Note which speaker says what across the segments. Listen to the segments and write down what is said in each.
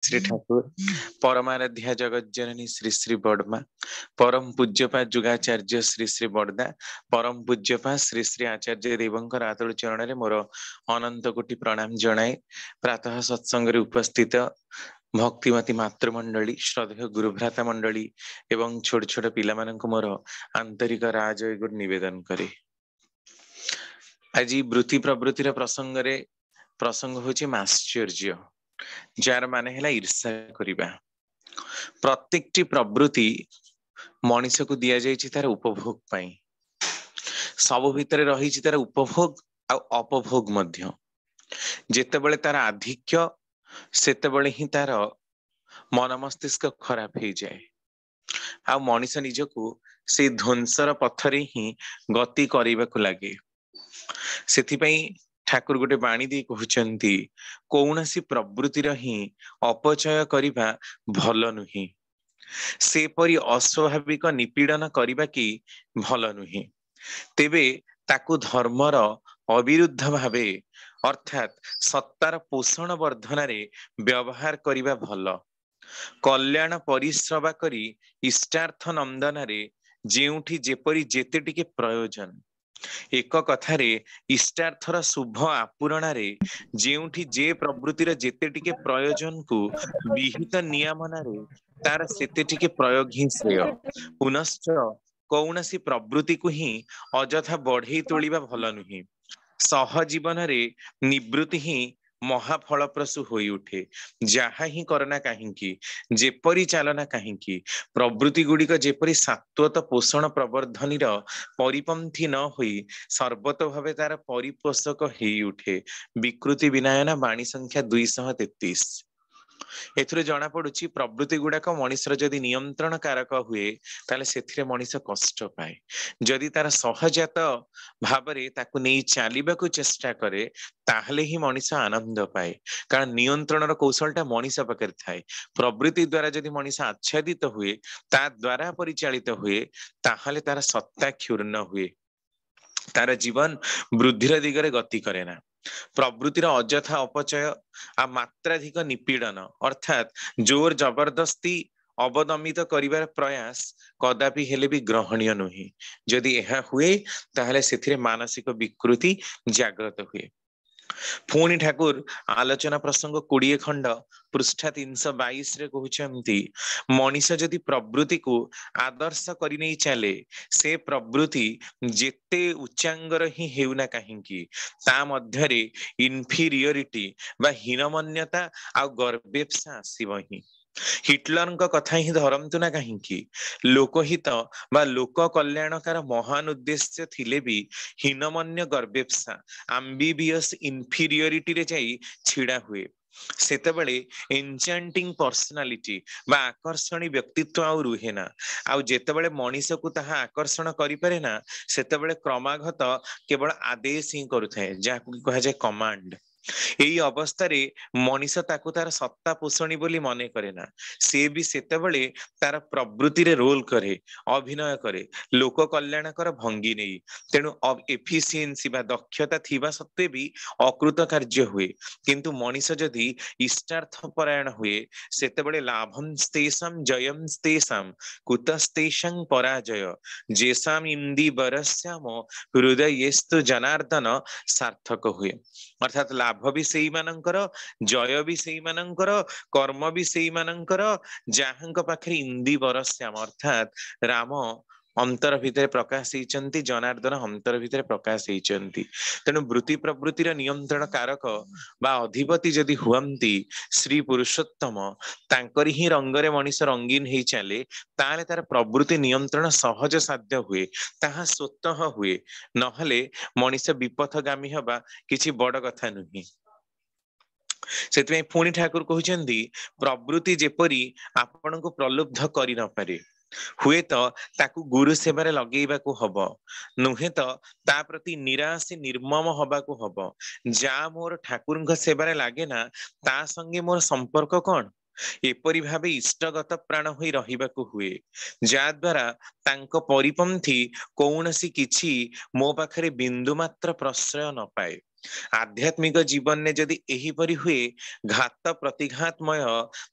Speaker 1: श्री ठाकुर परमाराध्या जगत जननी श्री श्री बड़मा परम पूज्यपा जुगाचार्य श्री श्री बड़दा परम पूज्यपा श्री श्री आचार्य देवंकर आतुल चरण रे मोर अनंत कोटि प्रणाम जणाए प्रातः सत्संग रे उपस्थित भक्तिमती मातृमंडली श्रद्धेय गुरुभ्राता मंडली एवं छोट छोट पिला मानक मोर आंतरिक राजय गुरु निवेदन करे। आज वृत्ति प्रवृत्तिर प्रसंग होची माश्चर्य जार माने हैला ईर्षा करिबा। प्रत्येकटी प्रवृत्ति मनीष को दिया जायछि तार उपभोग पाई। सब भितरे रहिछि तार उपभोग आ अपभोग मध्य। जेतेबेले तार आधिक्य सेतेबेले ही तार मन मस्तिष्क खराब हो जाए आ मनीष निजको से ध्वंसर पथरे ही गति करबाकू लागे। सेथिपई ठाकुर गोटे बाणी दी कहउचंती कौनसी प्रवृत्तिर ही अपचय करिबा भल नुही, सेपरि अस्वाभाविक निपीड़न करिबा की भल नुही। तेबे ताकू धर्मर अविरुद्ध भावे अर्थात सत्तार पोषण वर्धन रे व्यवहार करिबा भल। कल्याण परिश्रवा करी इष्टार्थ नंदन रे जेउठी जेपरि जेते टिके प्रयोजन। एक कथारे इष्टार्थर शुभ आपूरण रे जेउठी जे प्रवृत्तिर जेते टिके प्रयोजन को विहित नियमना रे तार सेते टिके प्रयोग ही श्रेय। पुनश्च कौनसी प्रवृत्ति को ही अजथा बढ़ई तोलिबा भल नुही। सह जीवन रे निवृत्ति ही महाफलप्रसू होई उठे। जहा ही करना कहीं जेपरी चालना कहीं प्रवृत्ति गुड़िक जेपरी सात्वत पोषण प्रवर्धनीर परिपंथी न होई सर्वत भावे तार परिपोषक हेई उठे। विकृति विनायना बाणी संख्या 233। एथुरे जना पड़ुछि प्रवृत्ति गुड़ाक मनीषर जदि नियंत्रण कारक हुए ताले सेथिरे मनीष कष्ट पाए। जदि तार सहजात भावरे ताकु नेई चालिबाकू चेष्टा करे ताहले ही मनीष आनंद पाए। कारण नियंत्रणर कौशलटा मनीष पाखरे थाए। प्रवृत्ति द्वारा जदि मनीष आच्छादित हुए ता द्वारा परिचालित हुए ताहले तार सत्ता क्षुर्ण हुए, तार जीवन वृद्धिर दिगरे गति करे ना। प्रवृत्तिर अजथा अपचय आ मात्राधिक निपीड़न अर्थात जोर जबरदस्ती अवदमित करिवार प्रयास कदापि हेले भी ग्रहणीय नुही। जदि यह हुए ताहले सेथिरे मानसिक विकृति जागृत हुए। पुणी ठाकुर आलोचना प्रसंग 20 खंड पृष्ठा 322 रे कहउचंती मनीष जदि प्रवृत्ति को आदर्श करि नै चले से प्रवृत्ति जेते उच्चांगर ही हेउना कहीं ता मध्यरे इन्फीरियरिटी बा हीनमन्यता आ गर्वेप्सा आसीब ही। हिटलर कथा ही धरंतु ना कहीं लोकहित बा लोक कल्याणकार महान उद्देश्य थिले भी हीनमन्य गर्वेप्सा आम्बिबियस इन्फीरियरिटी रे जाई छिड़ा हुए। सेतेबेले एन्चांटिंग पर्सनालिटी बा आकर्षणी व्यक्तित्व आउ रुहे ना। आउ जेतेबेले मनीष को ताहा आकर्षण करि पारे ना सेतेबेले क्रमागत केवल आदेश ही करुथाए जाकु कहा जाय कमांड। एई अवस्था रे मनीष ताकू तार सत्ता पोषणी बोली मने करे ना। से भी सेतेबेले तार प्रवृत्ति रे रोल करे अभिनय करे लोक कल्याणकर भंगी नहीं। तेणु एफिशिएंसी बा दक्षता थिबा सत्वे भी अकृत कार्य हुए। किंतु मनीष जदि इष्टार्थ परायण हुए सेतेबेले लाभंस्तेषां जयंस्तेषां कुतस्तेषां पराजय जेषां इंदी बरस्याम हृदयेस्तु जनार्दन सार्थक हुए। अर्थात लाभ भी सेई मानंकर जय भी सेई मानंकर कर्म भी सेई मानंकर जाहंक पाखरे इंदी बरस्याम अर्थात राम अंतर भितर प्रकाश होइचंती जनार्दन अंतर भितर प्रकाश होइचंती। तेणु वृत्ति प्रवृत्तिर नियंत्रण कारक बा अधिपति जदि हुअंती श्री पुरुषोत्तम तांकरी ही रंगरे मनीष रंगीन हेई चले ताले तार प्रवृत्ति नियंत्रण सहज साध्य हुए, ताहा स्वतः हुए। नहले मनीष विपथगामी हबा किछि बड़ कथा नुही। सेतमे पुणी ठाकुर कहउचंदी प्रवृत्ति जेपरी आपनको प्रलुब्ध करि न पारे हुए तो ताकू गुरु सेवारे लगेइबाकू हबो, नुहे तो ता प्रति निराश निर्मम हबाकू हबो। जा मोर ठाकुरଙ୍କ सेवारे लागे ना ता संगे मोर संपर्क कोन एपरि भावे इष्टगत प्राण होई रहिबाकू हुए। जा द्वारा तांको परिपंथी कौनसी किछि मो पाखरे बिंदु मात्र प्रश्रय न पाए। आध्यात्मिक जीवन ने जदि एही परि हुए घात प्रतिघातमय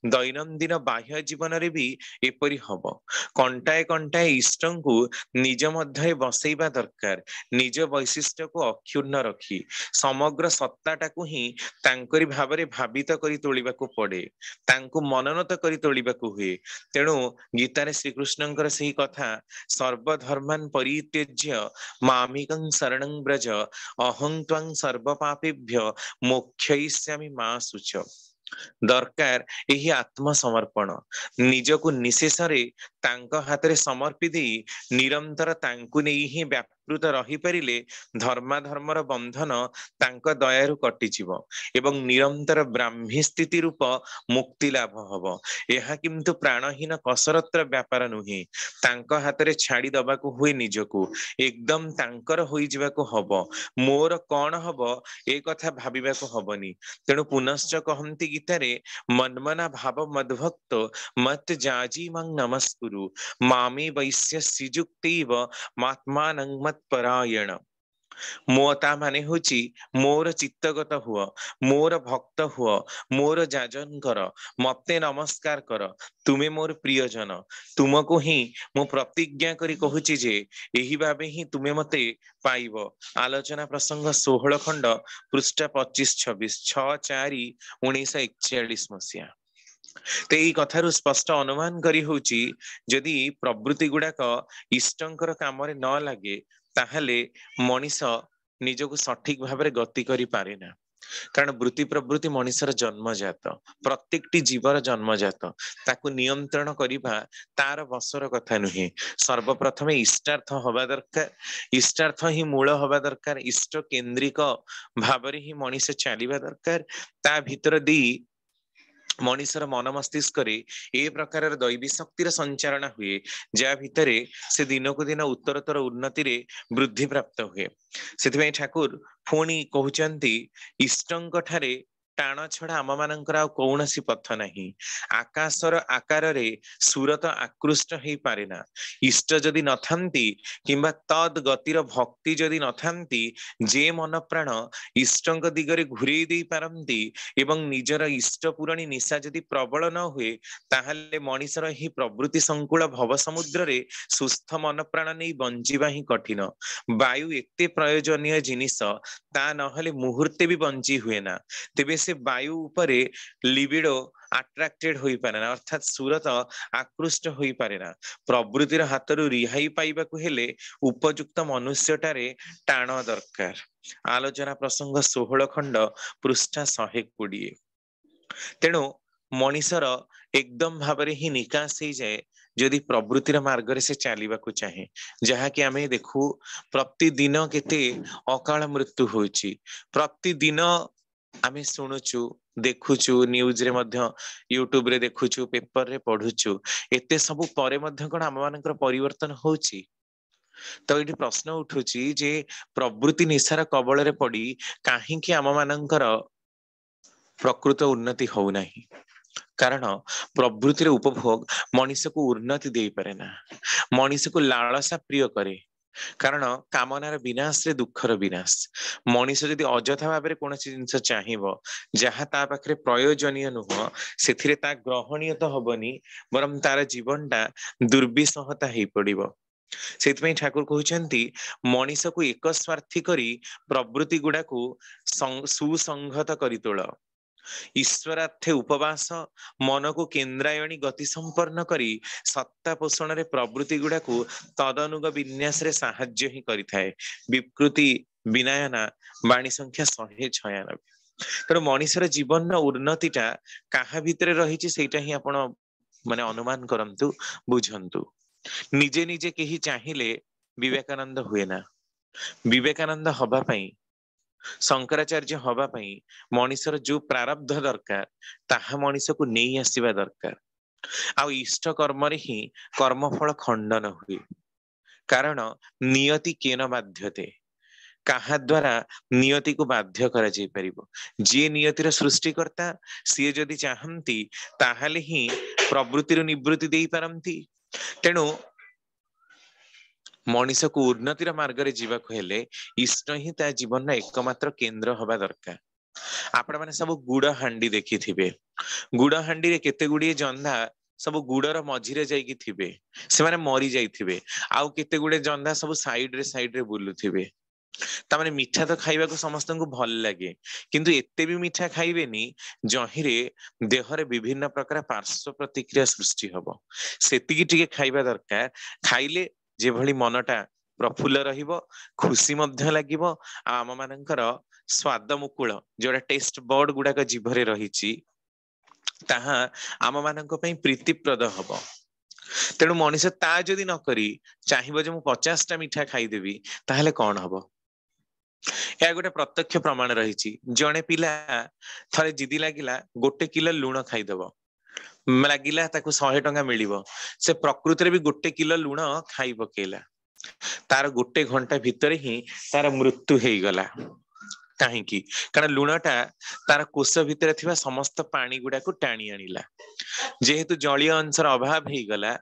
Speaker 1: दैनंदिन बाह्य जीवन रे भी एपरि हब। कंटाए कंटाए इष्टं को निज मध्य बसैबा दरकार, निज वैशिष्ट्य को अक्षुण्ण रखी समग्र सत्ताटा को ही तांकरी भावरे भावित करी तोलिबाकू पड़े, तांकू मननत करी तोलिबाकू हुए। तेणु गीतारे श्रीकृष्णଙ୍କର ସେହି କଥା सर्वधर्मान परित्यज्य मामिकं शरणं ब्रज अहं त्वं सर्वपापेभ्य मोक्षयिष्यामि मा शुच। दरकार यही आत्मसमर्पण, निजको निशेषरे तांक हातरे समर्पि देई निरंतर तांकु नेई ही व्यापृत रही परिले धर्माधर्मर बंधन तांक दयारु कटिजिव एवं निरंतर ब्राह्मी स्थिति रूप मुक्ति लाभ हब। यह किंतु प्राणहीन कसरतर व्यापार नुहे, तांक हातरे छाड़ी दबाकू हुए निजको, एकदम तांकर होई जिबाकू हब, मोर कौन हब ए कथा भाबिबाकू हबनी। तेणु पुनश्च कहन्ति गीतारे मन्मना भाव मद्भक्त मत जाजी मं नमस्कुरु मामे वैश्य श्रीजुक्तैव मात्मानं मत्परायण। मोता माने होची मोर चित्तगत हुआ, मोर भक्त हुआ, मोर जाजन कर, मते नमस्कार कर, तुमे मोर प्रियजन, तुमको ही मु प्रतिज्ञा करी कहूची जे एही भाबे ही तुमे मते पाइब। आलोचना प्रसंग 16 खंड पृष्ठ 25-26 6/4/1941 मसीहा। तो यही कथारू स्पष्ट अनुमान करी होची जदि प्रवृत्ति गुड़ाक इष्टंकर काम रे न लागे ताहले मनीष निजको सठिक भाव में गति करि पारे ना। कारण वृत्ति प्रवृत्ति मनीषर जन्मजात, प्रत्येकटी जीवर जन्मजात, ताकू नियंत्रण करिबा तार बसर कथा नुहे। सर्वप्रथमे इष्टार्थ हवा दरकार, इष्टार्थ ही मूल हवा दरकार, इष्ट केंद्रिक भावरे ही मनीष चलिबा दरकार। ता भीतर दी मनीषर मन मस्तिष्क ए प्रकार दैवी शक्तिर संचारण हुए, जा भितरे से दिन को दिन उत्तरतर उन्नति रे वृद्धि प्राप्त हुए। से ठाकुर पुणी कहते इष्टंक ठारे टाण छड़ा आम मानकर कौन सी पथ नहीं, आकाशर आकार रे सुरत आकृष्ट हो पारे ना। इष्ट जदि न थांती किंबा तद गतिर भक्ति जदि न थांती, जे मन प्राण इष्टंक दिगरे घुरे दे पारंती एवं निजर इष्ट पुराणी निशा जदि प्रबल न हुए ताहले मनीषर ही प्रवृत्ति संकुल भव समुद्र रे सुस्थ मन प्राण नहीं बंचिबा ही कठिन। वायु एते प्रयोजनीय जिनिस, ता नहले मुहूर्ते भी बंची हुए ना। तेबे से वायु उपरे लिबिडो अट्राक्टेड होई पारे ना, अर्थात सुरत आकृष्ट होई पारे ना। प्रवृत्तिर हातरू रिहाई पाइबाकू हेले उपयुक्त मनुष्यटारे टाण दरकार। आलोचना प्रसंग 16 खंड पृष्ठा 120। तेणु मनीषर एकदम भावरे ही निकास हो जाए जदि प्रवृत्तिर मार्ग रे से चलिबाकू चाहे, जहाँकि आमे देखू प्रतिदिन केते अकाल मृत्यु होची, प्रतिदिन आमे शुणुचु देखुचु, न्यूज रे मध्य यूट्यूब रे देखुचु, पेपर रे पढ़ुचु, एते सबु परे मध्य कोन आम मानकर परिवर्तन होची। तो ये प्रश्न उठुची जे प्रवृत्ति निशार कबल रे पड़ी काहींकि आम मानकर प्रकृत उन्नति हो नहीं। कारण प्रवृत्तिर उपभोग मनीष को उन्नति दे पारे ना, मनीष को लालसा प्रिय करे। कारण कामनार विनाश रे दुखर विनाश। मनीष जदि अजथा भाव में कौन जिनस चाहिए जहाँ ता पाखरे प्रयोजनीय नुह, से ग्रहणीय तो हबनी, बरम तार जीवनटा दुर्विसहता हो पड़िबो। से ठाकुर कहते मनीष को एक स्वार्थी करी प्रवृत्ति गुड़ा को सुसंगत करी तोल, ईश्वरार्थे उपवास मन को केन्द्रायणी गति संपन्न करी सत्ता पोषण रे प्रवृत्ति गुड़ा को तदनुग विन्यास रे साहाय्य ही करिथाए। विकृति विनायना वाणी संख्या 196। तेणु मनीषर जीवन उन्नतिटा कहा भितर रही सेटा ही आपण माने अनुमान करंतु, बुझंतु। निजे निजे केही चाहिए विवेकानंद हुए ना। विवेकानंद हवा पाई, शंकराचार्य हवा पाई मनीषर जो प्रारब्ध दरकार ताहा मनीष को नहीं आसीबा दरकार। आ इष्ट कर्म रे ही कर्मफल खंडन हुए। कारण नियति केन बाध्यते, कहा द्वारा नियति को बाध्य करा जाय परिबो। जे नियतिर सृष्टिकर्ता सी जदि चाहंती ताहाले ही प्रवृत्तिर निवृत्ति देई पारंती। तेणु मनीष को उन्नतिर मार्ग रे जीवाक हेले इष्ट ही ता जीवन एकमात्र केंद्र हवा दरकार। आपण माने सब गुड़ हांडी देखी थिबे, गुड़ हांडी रे केते गुडी जंधा सब गुड़र मझिरे जाइकी थिबे, से माने मरी जाइथिबे, आउ केते गुडे जंधा सब साइड रे बुलुथिबे। तामाने मिठा तो खाइबा को समस्त को भल लगे, किंतु एते भी मिठा खाइबेनी जहिरे देहरे विभिन्न प्रकार पार्श्व प्रतिक्रिया सृष्टि हबो। सेतिकी टिके खाइबा दरकार, खाइले जे भली मनटा प्रफुल्ल रहिबो, खुशी मध्य लागिबो, आम मानकर स्वाद मुकुल जोड़ा टेस्ट बर्ड गुड़ाक जीभरे रहिछि ताहा आम मानक पई प्रीतिप्रद हबो। तेणु मनीष ता जदि न करी चाहिबो जे मु 50टा मिठा खाइदेबी ताहले कौन हबो। या गोटे प्रत्यक्ष प्रमाण रही। जड़े पिला थरे जिदी लगिला 1 किलो लुण खाइदब, लगिला ताकू 100 टंका मिलिबो, से प्रकृति भी 1 किलो लुण खाई पकेला, तार 1 घंटा भितर ही तार मृत्यु हो गला। कहीं कारण लुणटा तार कोष भितर थिबा समस्त पानी गुडा को टाणी आनिला, जेहेतु जलीय अंशर अभाव हो गला,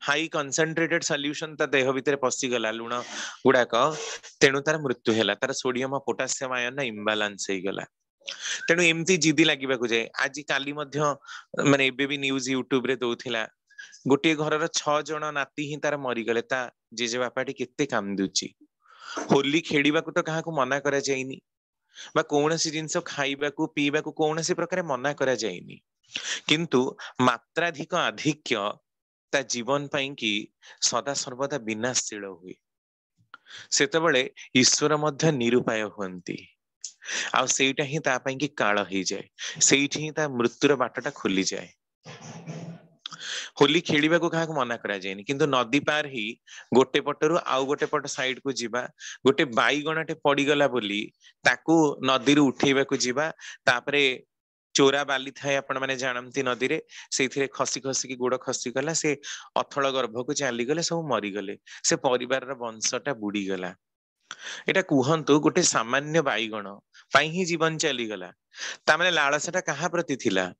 Speaker 1: हाई कंसंट्रेटेड सॉल्यूशन ता देह भितर पसी गला लुण गुडाक, तेणु तार मृत्यु हैला, तार सोडियम पोटासियम आयन इम्बालांस हो गला। तेणु एमती जिदी लागिबा को जाए। आज काली मध्य माने एबे भी न्यूज यूट्यूब रे दउथिला, गोटे घरर 6 जण नाती ही तार मरी गले, ता जेजे बापाटी केते कांदुची। होली खेलिबा को तो काहा को मना करा जाइनी, बा कौनसी जिनस खाइबा को पीबा को कौनसी प्रकार मना करा जाइनी, किंतु मात्राधिक आधिक्य ता जीवन पाई कि सदा सर्वदा विनाशशील हुए। सेतबेले ईश्वर मध्य निरुपाय हुंती, आ सेटा ही ता पाई कि काल ही जाए, सेठी ही ता मृत्युर बाटटा खुली जाए। होली खेलिबा को काहा को मना करा जाएनी, किंतु नदी पार ही गोटे पटरु आउ गोटे पट साइड को जीवा, गोटे बाईगणाटे पड़ी गला बोली ताकू नदी रु उठेबा को जीवा, तापरे चोरा बाली थाए आपण माने जानती नदी रे, सेथिरे खसी खसी की गोड़ खसी गला, से अथल गर्भ को चली गले, सब मरी गले, से परिवार रा वंशटा बुड़ी गला। एटा कुहंतु गोटे सामान्य बाईगण पाई ही जीवन चली गला, ता माने लालसाटा कहा प्रति थिला,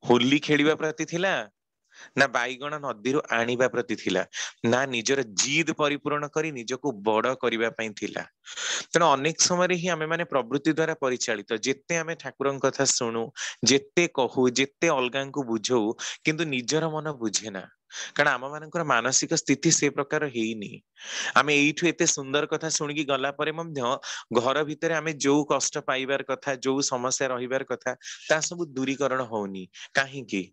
Speaker 1: होली खेलिबा प्रति थिला ना बाईगण नदी रु आनिबा प्रति थिला, ना निजर जिद परिपूर्ण करी निजको बड़ करिबा पई थिला। तेणु अनेक समय ही आमे माने प्रवृत्ति द्वारा परिचालित, जेते आमे ठाकुरन कथा सुनु, जेते कहू, जेते अलगा को बुझौ, किंतु निजर मन बुझे ना, कारण आम मानकर मानसिक स्थिति से प्रकार हेइनी। आमे एइठु एते सुंदर कथा सुनिकी गला परे मध्य घर भितर आमे जो कष्ट पाइबार कथा, जो समस्या रहिबार कथा, ता सब दूरीकरण होउनी। काहे की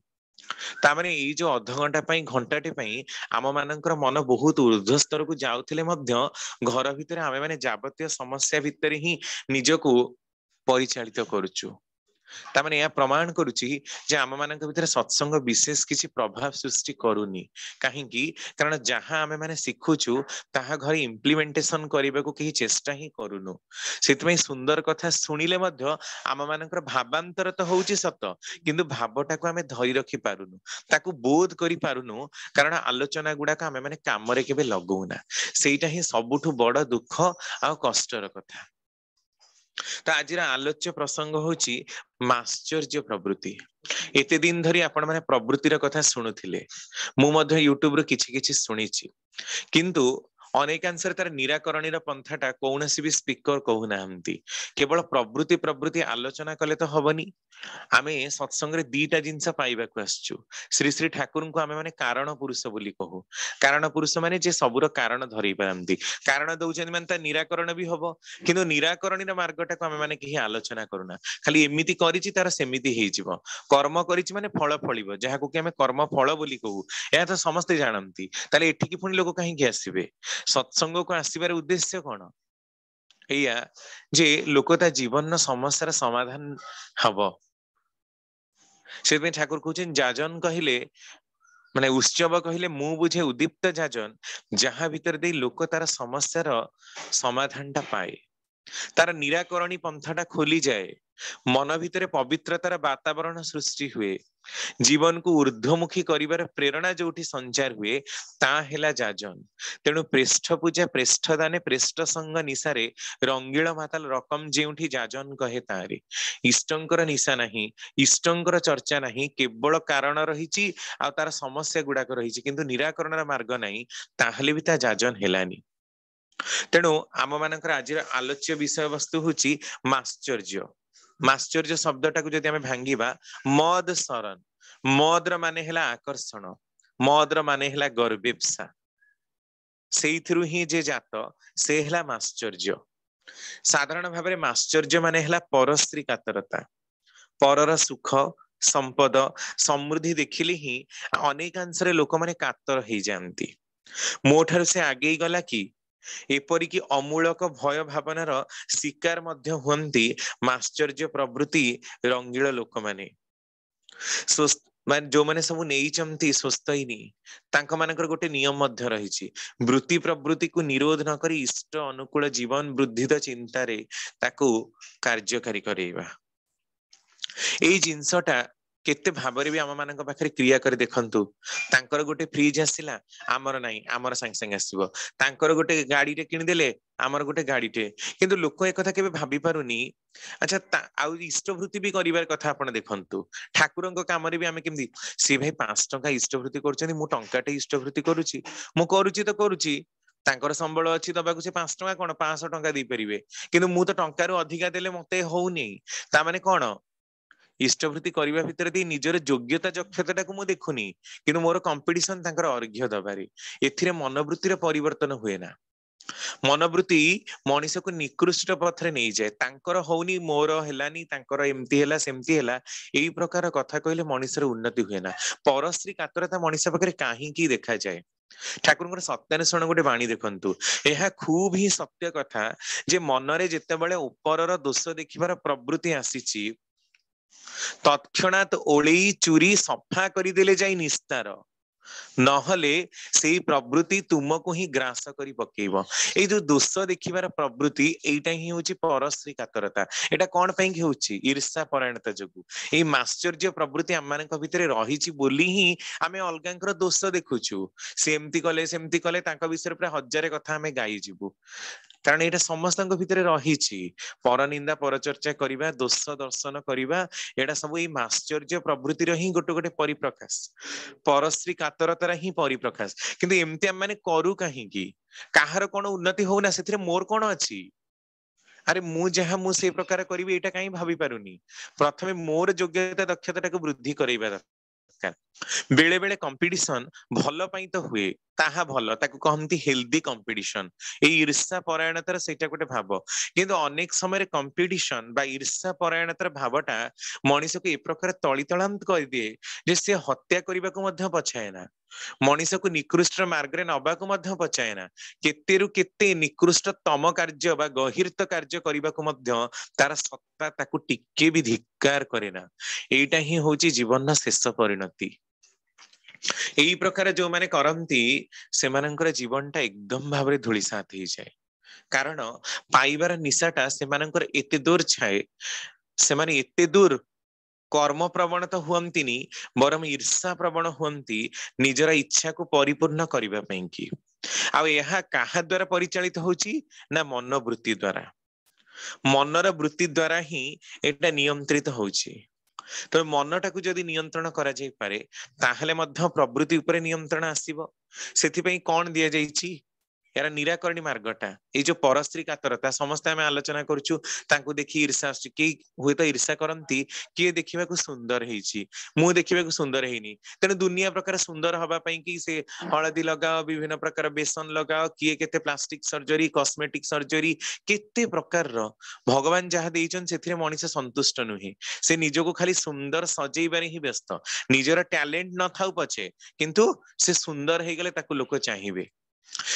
Speaker 1: तामाने एई जो अध घंटा पई घंटाटे पई आम मानकर मन बहुत ऊर्ध्व स्तर को जाउथिले मध्य घर भितर आमे माने जावतीय समस्या भितर ही निजको परिचालित करूछु। तामाने या प्रमाण करूची जे आम मानक भितर सत्संग विशेष किछि प्रभाव सृष्टि करूनी। काहेकि कारण जहां आमे माने सिखुछु ताहा घरे इम्प्लीमेंटेशन करिबा को केही चेष्टा ही करूनु। सेतमै सुंदर कथा सुनिले मध्य आम मानकर भावांतर तो होउची सत, किंतु भावटा को आमे धरि रखि पारुनु, ताकू बोध करि पारुनु, कारण आलोचना गुडा का आमे माने काम रे केबे लगौना। सेइटा ही सबुठु बड़ दुख आ कष्टर कथा। तो आज आलोच्य प्रसंग होची माश्चर्य प्रवृत्ति। एते दिन धरी आपण माने प्रवृत्तिर कथा शुणुथिले, मु मध्य यूट्यूब रो किछि किछि शुनिछि, किंतु अनेकांश तार निराकरणीर पंथाटा कौनसी भी स्पीकर कहू नाहंती। केवल प्रवृत्ति प्रवृत्ति आलोचना कले तो हबनी। आमे सत्संग रे दीटा जिंस पाइबा को आछू। श्री श्री ठाकुर को आमे माने कारण पुरुष बोली कहू। कारण पुरुष माने जे सबुर कारण धरि पारंती, कारण दउछन माने ता निराकरण भी हबो, किंतु निराकरणीर मार्गटा को आमे माने केही आलोचना करूना। खाली एमिति करिछि तार सेमिति हेइजिवो, कर्म करिछि माने फल फलिबो, जाहाको कि आमे कर्म फल बोली कहू। या तो समस्ते जानंती, ताले एठिकी पुनी लोक काहे कि आसीबे। सत्संग को आसीबार उद्देश्य कौन? एया जे लोकता जीवन समस्यार समाधान हबो। से ठाकुर कहते जाजन कहले माने उत्सव कहले मु बुझे उदीप्त जाजन, जहां भीतर दे लोक तार समस्यार समाधानटा पाए, तार निराकरणी पंथाटा खोली जाए, मन भितर पवित्रतार वातावरण सृष्टि हुए, जीवन को ऊर्ध्वमुखी करिवार प्रेरणा जोठी संचार हुए, ता हेला जाजन। तेणु प्रेष्ठ पूजा प्रेष्ठ दाने प्रेष्ठ संग निशारे रंगील माताल रकम जेउठी जाजन कहे तारे। इष्टंकर निशा नहीं, इष्टंकर चर्चा नहीं, केवल कारण रहिछि आ तार समस्या गुडाक रहिछि, किंतु निराकरणर मार्ग नहीं, ताहले भी ता जाजन हेलानी। तेणु आम मानकर आज आलोच्य विषय वस्तु हूँ माश्चर्य। माश्चर्य शब्दटा को जदि आमे भांगिबा, मद शरण, मद्र माने हैला आकर्षण, मद्र माने हैला गर्वेप्सा, सेइथिरु ही जे जात से हैला माश्चर्य। साधारण भाबरे माश्चर्य माने हैला परस्त्री कातरता, परर सुख संपद समृद्धि देखिले ही अनेकांशरे लोक माने कातर हेइ जांती। मोठार से आगे गला कि एपरिकी अमूलक भय भावनार शिकार मध्य हुअन्ति माश्चर्य प्रवृत्ति रंगील लोक माने। जो माने सब नेइचंती सुस्तैनी तांको मानकर गोटे नियम मध्य रहिछि, वृत्ति प्रवृत्ति को निरोध न करी इष्ट अनुकूल जीवन वृद्धित चिंतारे ताकू कार्यकारी करेइबा। एई जिंसटा केते भाबरे भी आम मानक पाखरे क्रिया करे देखंतु। तांकर गोटे फ्रिज आसिला, आमर नाही, आमर संग संग आसीबो। तांकर गोटे गाड़ी टे किनि देले, आमर गोटे गाड़ी टे। किंतु लोक ए कथा केबे भाबी पारुनी। अच्छा आउ इष्टवृत्ति भी करिवार कथा आपण देखंतु। ठाकुरंक कामरे भी आमे केमदी सी भाई 5 टंका इष्टवृत्ति करछनी, मु टंकाटे इष्टवृत्ति करूची, मु करूची तो करूची। तांकर संबळ अछि दबाकू से 5 टंका कोन 500 टंका दै परिबे, किंतु मु तो टंकारो अधिका देले मते होउनी। ता माने कोन इष्टवृत्ति करबा भितर दी निजर योग्यता दक्षता को मु देखुनी, किंतु मोर कंपटीशन तांकर अर्घ्य दबारे। एथिरे मनोवृत्तिर परिवर्तन हुए ना। मनोवृत्ति मनीष को निकृष्ट पथरे नहीं जाए। तांकर होउनी मोर हेलानी, तांकर एमती हेला सेमती हेला, एई प्रकार कथा कहले मनीषर उन्नति हुए ना। परस्त्री कातरता मनीष पाखरे काहे की देखा जाए। ठाकुरଙ୍କର ସତ୍ୟାନ୍ୱେଷଣ ଗୋଟେ ବାଣୀ ଦେଖନ୍ତୁ, ଏହା ଖୁବ ହିଁ ସତ୍ୟ କଥା ଯେ ମନରେ ଯେତେବେଳେ ଉପରର ଦୋଷ ଦେଖିବାର ପ୍ରବୃତ୍ତି ଆସିଛି, तत्क्षणात ओळेई चुरी सफा करिदेले जाई निस्तार, नहले सेई प्रवृत्ति तुमको ही ग्रास करी पकेइबो। एई जो दोष देखिबार प्रवृत्ति एइटा ही होची परस्त्री कातरता। एटा कोन पई कि होची ईर्ष्या परायणता जोगु। एई माश्चर्य प्रवृत्ति हम मानक भितरे रहिची बोली ही आमे अलगांकर दोष देखुछु। सेमती कले तांका विषय पूरा हजारे कथा आमे गाई जिवु, कारण एटा समस्तक भितरे रहिची। परनिंदा परचर्चा करिबा, दोष दर्शन करिबा, एटा सब एई माश्चर्य प्रवृत्तिर ही गोटे गोटे परिप्रकाश, परस्त्री कातरतार ही परिप्रकाश। किंतु एमती हम माने करू काहींकी, काहार कोन उन्नति होना सेथिरे मोर कोन अछि। अरे मु जहा मु से प्रकार करिबी एटा काई भाबी पारुनी। प्रथमे मोर योग्यता दक्षता को वृद्धि करैबा दरकार। बेले बेले कंपटीशन भल पई तो हुए, ताहा भल, ताकू कहंती हेल्दी कंपटीशन। ए ईर्ष्या परायणतार सेटा गोटे भाव, किंतु अनेक समय कंपटीशन बा ईर्ष्या परायणतार भावटा मनीष को ए प्रकार तळितळांत कर दिए जे से हत्या करबा को मध्य पछाए ना, मनीष को निकृष्ट मार्ग रे नबा को मध्य पछाए ना। केतेरु केते निकृष्ट तम कार्य बा गहिरत कार्य करबा को मध्य तार सत्ता ताकू टिके भी धिक्कार करे ना। एइटा ही होची जीवन शेष परिणति। एई प्रकार जो माने करंती से मानकर जीवनटा एकदम भाबरे धूलिसात हो जाए। कारण पाइबार निशाटा से मानकर एते दूर छाए, से माने एते दूर कर्म प्रवण तो हुअंतिनी, बरम ईर्षा प्रवण हुअंती निजरा इच्छा को परिपूर्ण करबा पई की। आ यहा काहा द्वारा परिचालित होची ना मनोवृत्ति द्वारा। मनर वृत्ति द्वारा ही एटा नियंत्रित होची। तो मनटा को जदि नियंत्रण करा जाय पारे, ताहले मध्य प्रवृत्ति उपरे नियंत्रण आसीबो। सेथि पई कोन दिया जायछि यार निराकरणी मार्गटा। ए जो परस्त्री कातरता समस्त आमे आलोचना करछु, तांको देखि ईर्ष्या आछि। के हुए तो ईर्ष्या करंती के देखिबा को सुंदर हेछि, मु देखिबा को सुंदर हेइनी, तेनु दुनिया प्रकार सुंदर हबा पई कि से हळदी लगाओ, विभिन्न प्रकार बेसन लगाओ, किए केते प्लास्टिक सर्जरी, कॉस्मेटिक सर्जरी, केते प्रकार रो भगवान जहा देइछन सेथिरे मनीष संतुष्ट नुहे। से निजको खाली सुंदर सजेइबारे ही व्यस्त, निजर टैलेंट न थाउ पछे, किंतु से सुंदर हे गले ताको लोक चाहिबे।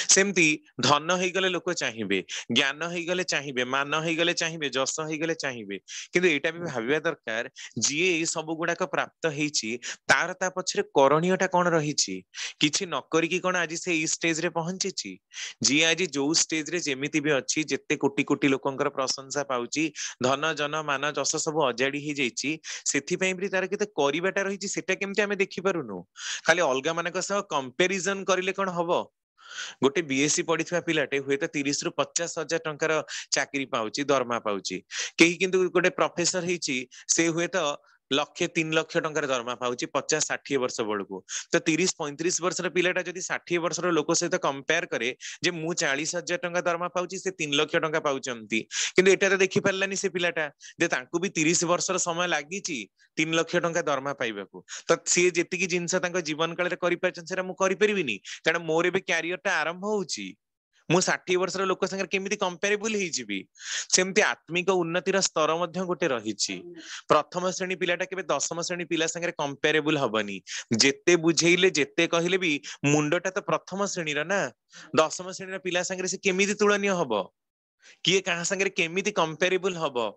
Speaker 1: सेमती धन हो गले लोक चाहिए, ज्ञान हो गले चाहिए, मान हो गले चाहिए, जस हो गले चाहिए। किंतु एटा भी भाबिबा दरकार जी ए सब गुडाक प्राप्त हेछि तार ता पछरे करणीयटा कोन रहिछि। किछि न करिकि कोन आज से ई स्टेज रे पहुंचीछि। जी आज जो स्टेज रे जेमिति भी अछि, जेते कोटी कोटी लोकंकर प्रशंसा पाउछि, धन जन मान जस सब अजाडी ही जाइछि, सेथि पई भी तार केते करिबाटा रहिछि सेटा केमति हमें देखि पारुनु। खाली अलगा मानक सह कंपैरिजन करिले कोन हबो। गोटे बीएससी पढ़िथिबा पिलाटे हुए तो 30 रु 50 हजार टंकार चाकरी पाउची, दरमा पाउची। केही किंतु गोटे प्रोफेसर हेची से हुए तो लक्षे 3 लाख टंकार दरमा पाउची 50-60 वर्ष बेलू तो 30-35 वर्ष पिलाटा जदि 60 वर्ष लोक सहित कंपेयर करे जे मु 40,000 टंका दरमा पाउची से 3 लाख टंका पाउचंती किंतु एटा तो देखि पारलानी से पिलाटा जे तांकू भी 30 वर्ष समय लागिची 3 लाख टंका दरमा पाइबाकू तो सी जेतिकी जिंस तांको जीवन काल रे करि परछन सेरा मु करि परिबिनी कारण मोर बे कैरियर टा आरंभ होउची मु 60 वर्षर लोक संगे केमिति कंपेरेबल हेजिबी सेमती आत्मिक उन्नतिर स्तर मध्य गोटे रहिछि प्रथम श्रेणी पिलाटा केबे दशम श्रेणी पिला संगे कंपेरेबल हबनी जेते बुझेइले जेते कहिले भी मुंडटा तो प्रथम श्रेणीर ना दशम श्रेणीर पिला संगे से केमिति तुलनीय हबो किए कहा संगे केमिति कंपेरेबल हबो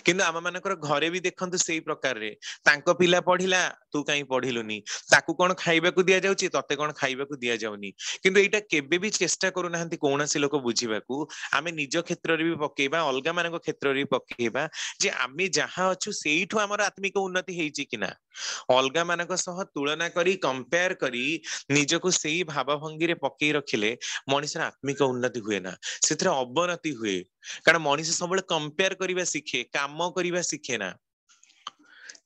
Speaker 1: किंतु आम मानकर घरे भी देखंतु सेही प्रकार रे तांको पिला पढ़िला तू काई पढ़िलुनी ताकू कोन खाइबाकू दिया जाउची तते कोन खाइबाकू दिया जाउनी किंतु एटा केबे भी चेष्टा करू नाहंती कोनसी लोक बुझिबाकू आमे निज क्षेत्र रे भी पकेबा अलगा मानको क्षेत्र रे भी पकेबा जे आमे जहां अछु सेहीठो हमर आत्मिक उन्नति हेची किना अलगा मानक सह तुलना करी कंपेयर करी निजको सेही भावभंगी रे पकेई रखिले मनुष्यर आत्मिक उन्नति हुए ना सेथरे अवनति हुए कारण मनुष्य सब कंपेयर करबा शिखे काम करबा शिखे ना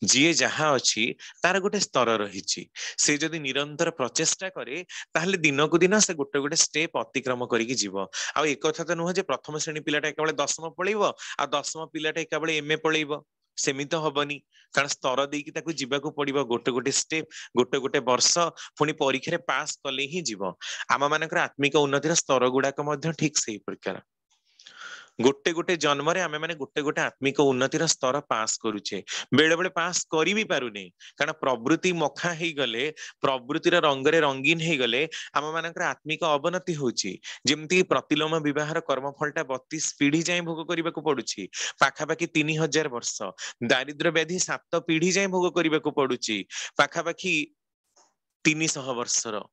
Speaker 1: जी जहाँ अच्छी तार गोटे स्तर रही से जदि निरंतर प्रचेष्टा करे ताहले दिन को दिन से गोटे गोटे स्टेप अतिक्रम करके जीव आ एक कथा तो नुह जे प्रथम श्रेणी पिलाटा एकाबेले दशम पळेइबो आ दशम पिलाटा एकाबेले एमए पळेइबो सेमित हबनी कारण स्तर देकी ताकू जीवाकू पड़िबो गोटे गोटे स्टेप गोटे गोटे वर्ष पुणी परीक्षा रे पास कले ही जीव आम मानकर आत्मिक उन्नतिर स्तर गुड़ाक मध्य ठीक सही प्रकार गोटे गोटे जन्म रे आमे माने गोटे गोटे आत्मिक उन्नतिर स्तर पास करूचे बेले बेले पास करी भी पारुने कारण प्रवृत्ति मखा हेई गले प्रवृत्तिर रंगरे रंगीन हेई गले आम मानकर आत्मिक अवनति होची जेमती प्रतिलोम विवाहर कर्मफलटा 32 पीढ़ी जाए भोग करबाकू पड़ुची पाखापाखि 3000 वर्ष दारिद्र व्याधि 7 पीढ़ी जाए भोग करबाकू पड़ुची पाखापाखि 300 वर्षर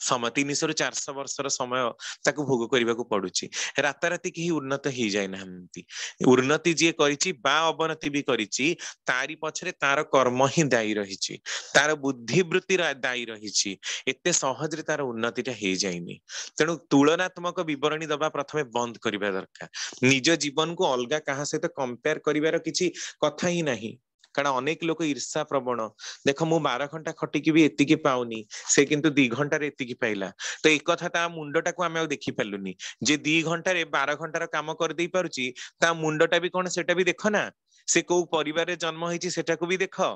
Speaker 1: समय 300 ରୁ 400 वर्षर समय ताकू भोग करबाकू पड़ुची राताराती केही उन्नत ही जाय नाहंती उन्नति जे करिछि बा अवनति भी करिछि तारी पछरे तार कर्म ही दायी रहिछि तार बुद्धिवृत्ति दायी रहिछि एते सहज रे तार उन्नतिटा हे जायनी तेणु तुलनात्मक विवरणी दबा प्रथमे बंद करबा दरकार निज जीवन को अलगा कहा सहित कंपेयर करिवार किछि कथा ही नाही कारण अनेक लोक ईर्षा प्रवण देख मु 12 घंटा खटिकी भी एतिकी पाउनी से किंतु 2 घंटा रे एतिकी पाइला तो एक कथा ता मुंडटा को आमे देखि पालुनी जे 2 घंटा रे 12 घंटार काम कर देई पारुची ता मुंडटा भी कोन सेटा भी देखो ना से को परिवार रे जन्म होईची सेटा को भी देखो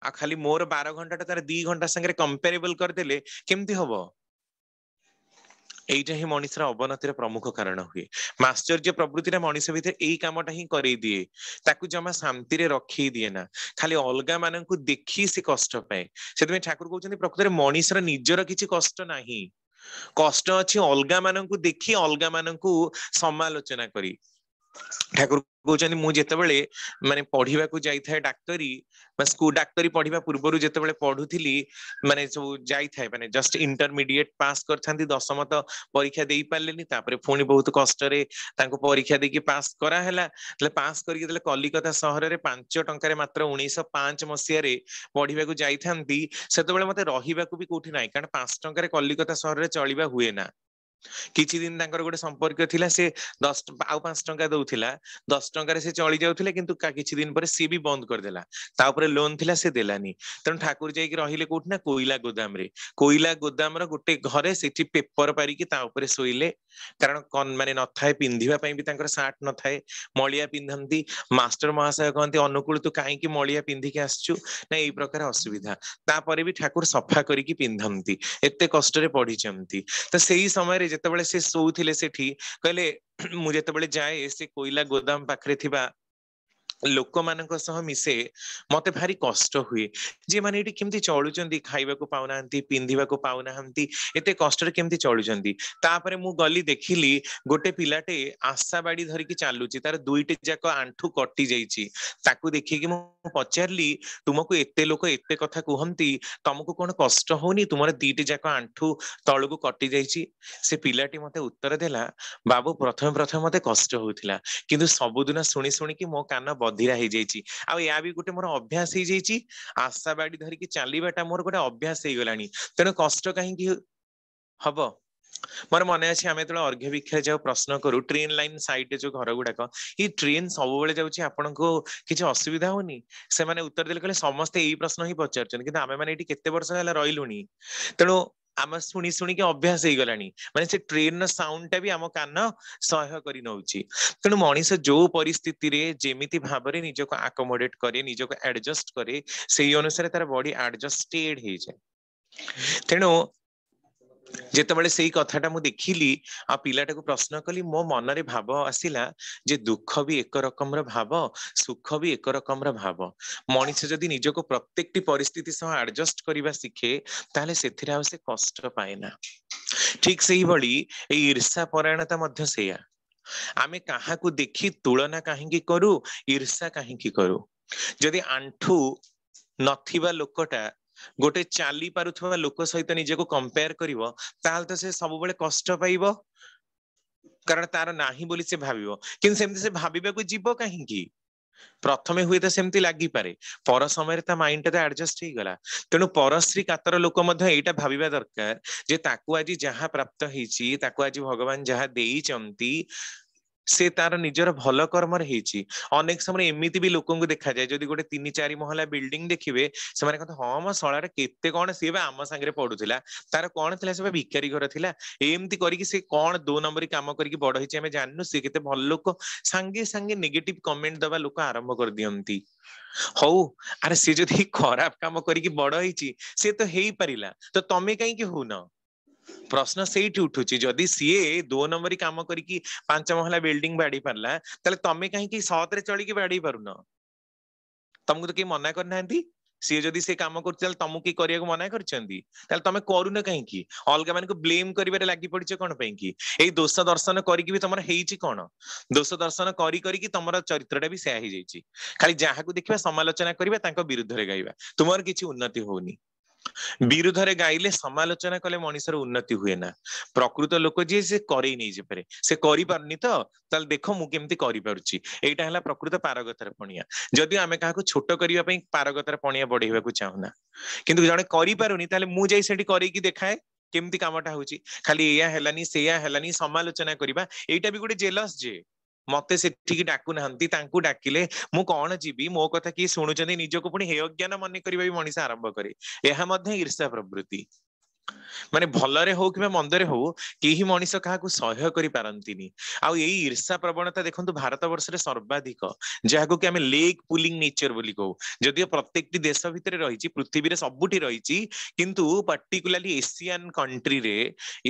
Speaker 1: आ खाली मोर 12 घंटा तार 2 घंटा संगे कंपेरेबल कर देले केमती हबो एइटा ही मनुष्यर अवनतिर प्रमुख कारण हुए माश्चर्य प्रवृत्ति मनुष्य भितर यही कामटा ही करे दिए ताकू जमा शांति रे रखी दिए ना खाली अलगा माननकु देखी से कष्ट पाए सेतमे ठाकुर कहउछन्ती प्रकृति रे मनुष्यर निजर किछि कष्ट नाही कष्ट अछि अलगा माननकु देखी अलगा माननकु समालोचना करी ठाकुर कहउछन्ती मु जेतेबेले माने पढिबा को जाई थाए डाक्टरी स्कूल डाक्टरी पढ़िबा पूर्वरु जेतेबेले पढुथिली माने सब जाई थाए माने जस्ट इंटरमीडिएट पास करथांती दशम तो परीक्षा देई पारलेनी तापरे फोनी बहुत कष्ट रे तांको परीक्षा देकी पास करा हैला ले पास करी देले कलिकता शहर रे 5 टंका रे मात्र 1905 मसिया रे पढिबा को जाई थांती सेतेबेले मते रहिबा को भी कोठी नाही कारण 5 टंका रे कलिकता शहर रे चलिबा हुए ना किछि दिन तांकर गोटे संपर्क थिला से 10 आउ 5 टंका दउथिला 10 टंका रे से चली जाउथिले किंतु किछि दिन पर सी भी बंद कर देला ता ऊपर लोन थिला से देलानी तन ठाकुर जाई कि रहिले कोठ ना कोइला गोदाम रो गोटे घरे सेठी पेपर पारी कि ता ऊपर सोइले कारण कोन माने न थाए पिंधिबा पई भी तांकर साट न थाए मलिया पिंधंती मास्टर महाशय कहंती अनुकूल तू काहे कि मलिया पिंधि के आछछु ना एई प्रकार असुविधा ता परे भी ठाकुर सफा करी कि पिंधंती एते कष्ट रे पढिचंती तो सेही समय जेतेबेले से सोउथिले सेठी कहले मु जेतेबेले जाए से कोइला गोदाम पाखरे थिबा लोक मानक सह मिसे मते भारी कष्ट हुए जे माने एटी केमती चलुचंदी खाइबा को पाउनांती पिंधिबा को पाउनांती एते कष्ट रे केमती चलुचंदी तापरे मु गली देखिली गोटे पिलाटे आशा बाड़ी धरि कि चालुची तार दुईटे जाक आंठू कटि जाईची ताकू देखि कि मु पचारली तुमको एते लोक एते कथा कहंती तुमको कोन कष्ट होनी तुमर दीटे जाक आंठू तळगु कटि जाईची से पिलाटी मते उत्तर देला बाबू प्रथम प्रथम मते कष्ट होउथिला किंतु सबुदिन सुनी सुनी कि मो कान बधिरा हे जाईची आ या भी गोटे मोर अभ्यास हे जाईची आशा बाड़ी धरि कि चालीबाटा मोर गोटे अभ्यास हे गलानी तेनु कष्ट काहे कि हबो मोर मन अच्छे आम जो अर्घ्य भिक्षा जाऊ प्रश्न करूँ ट्रेन लाइन साइड जो घर गुड़ाक ये ट्रेन सब जाऊँगी आपण को किसी असुविधा होनी से माने उत्तर देले कहले समस्ते यही प्रश्न ही पचार कि आम मैंने केते वर्ष है रही तेणु आम शुणी शुणिक अभ्यास हो गलानी माने से ट्रेन साउंड टा भी आम कान सह्य कर नौची तेणु मनीष जो परिस्थिति रे जेमिति भाव में निजक आकोमोडेट करे निजक एडजस्ट करे से अनुसार तार बॉडी एडजस्टेड हो जाए तेणु जेतेबेले सेई कथाटा मु देखिली आ पिलाटाକୁ प्रश्न कली मो मन रे भाव आसिला जे दुख भी एक रकम रो भाव सुख भी एक रकम रो भाव मनीष जदि निजको प्रत्येकटी परिस्थिति सह एडजस्ट करबा सिखे ताले सेथिरा से कष्ट पाएना ठीक सही भली ए ईर्षा परायणता मध्य सेया आमे काहाकू देखि तुलना काहेकि करू ईर्षा काहेकि करू जदि आंठू नथिबा लोकटा गोटे चाली पारुथवा लोक सहित निजेको कंपेयर करिवो ताल तो से सब बेले कष्ट पाइबो कारण तार नाही बोली से भाबिबो किन सेमति से भाबिबा को जीवो काहेकि प्रथमे हुए तो सेमति लागि पारे पर समय ता माइंड ता एडजस्ट ही गला तेनु परश्री कातर लोक मध्य एटा भाबिबा दरकार जे ताकू आज जहा प्राप्त हेची ताकू आज भगवान जहा देई चंती से तार निजर भल कर्म रही अनेक समय एमती भी लोक देखा जाए जदि गोटे 3-4 महला बिल्डिंग देखिए से कहते हाँ मो शलार केते कौन सी आम सांगे पढ़ुला तार कौन थी से भिकारी घर थिला एमती करके से कौन 2 नंबर काम करके बड़ होती आम जानू सी केते भल लोक सांगे सांगे नेगेटिव कमेंट दबा लोक आरंभ कर दियंती हौ अरे सी जदि खराब काम करके बड़ होती से तो हेई परिला तो तमे कहीं होना प्रश्न से उठुची जदि सीए 2 नंबर काम करिकी 5 महला बिल्डिंग बाड़ी पारला ताले तमे कहीं 7 रे चली बाड़ी पारुन तुमको तो किए मना करना सी जदि से काम कर तुमको कि करिया मना करछंती ताले तमे करून कहीं अलग मान को ब्लेम करिबारे लागि पड़िछ कोन पई कि एई दोष दर्शन करिकी भी तमरा हेइची कोन दोष दर्शन करी करी कि तमरा चरित्रटा भी सेया ही जाईची खाली जाहाकू देखिबा समालोचना करिबा तांको विरुद्ध रे गाइबा तुमर किछि उन्नति होनी विरुद्ध गाइले समालोचना कले मनीषर उन्नति हुए ना प्रकृत लोक जी से करे नहीं जेपरे से करि पारनी तो ताल देखो मु केमती करि पारुची एटा हला प्रकृत पारगतर पणिया जदि आमे काहाकू छोट करिया पई पारगतर पणिया बढेबा को चाहुना किंतु जणे करि पारुनी ताले मु जाई सेठी करि की देखाए केमती कामटा होची खाली एया हेलानी सेया हेलानी समालोचना करिबा एटा भी गोटे जेलस जे मते सेठी डाकू नाहंती तांकू डाकिले मु कौन जीवी मो कथा कि शुणुचंदी निजको पुणी हेय ज्ञान मन करिबा भी मनीष आरंभ करे एहा मध्ये ईर्ष्या प्रवृत्ति माने भलरे हो कि मंदरे हो केही मनीष काहाकू सह्य करि पारंतिनी आ एई ईर्ष्या प्रवणता देखंतु भारत वर्ष रे सर्वाधिक जाहाको कि हमें लेग पुलिंग नेचर बोली कहू जदियो प्रत्येकटी देश भितर रहिछि पृथ्वी रे सबुठी रहिछि किंतु पर्टिकुलरली एशियन कंट्री रे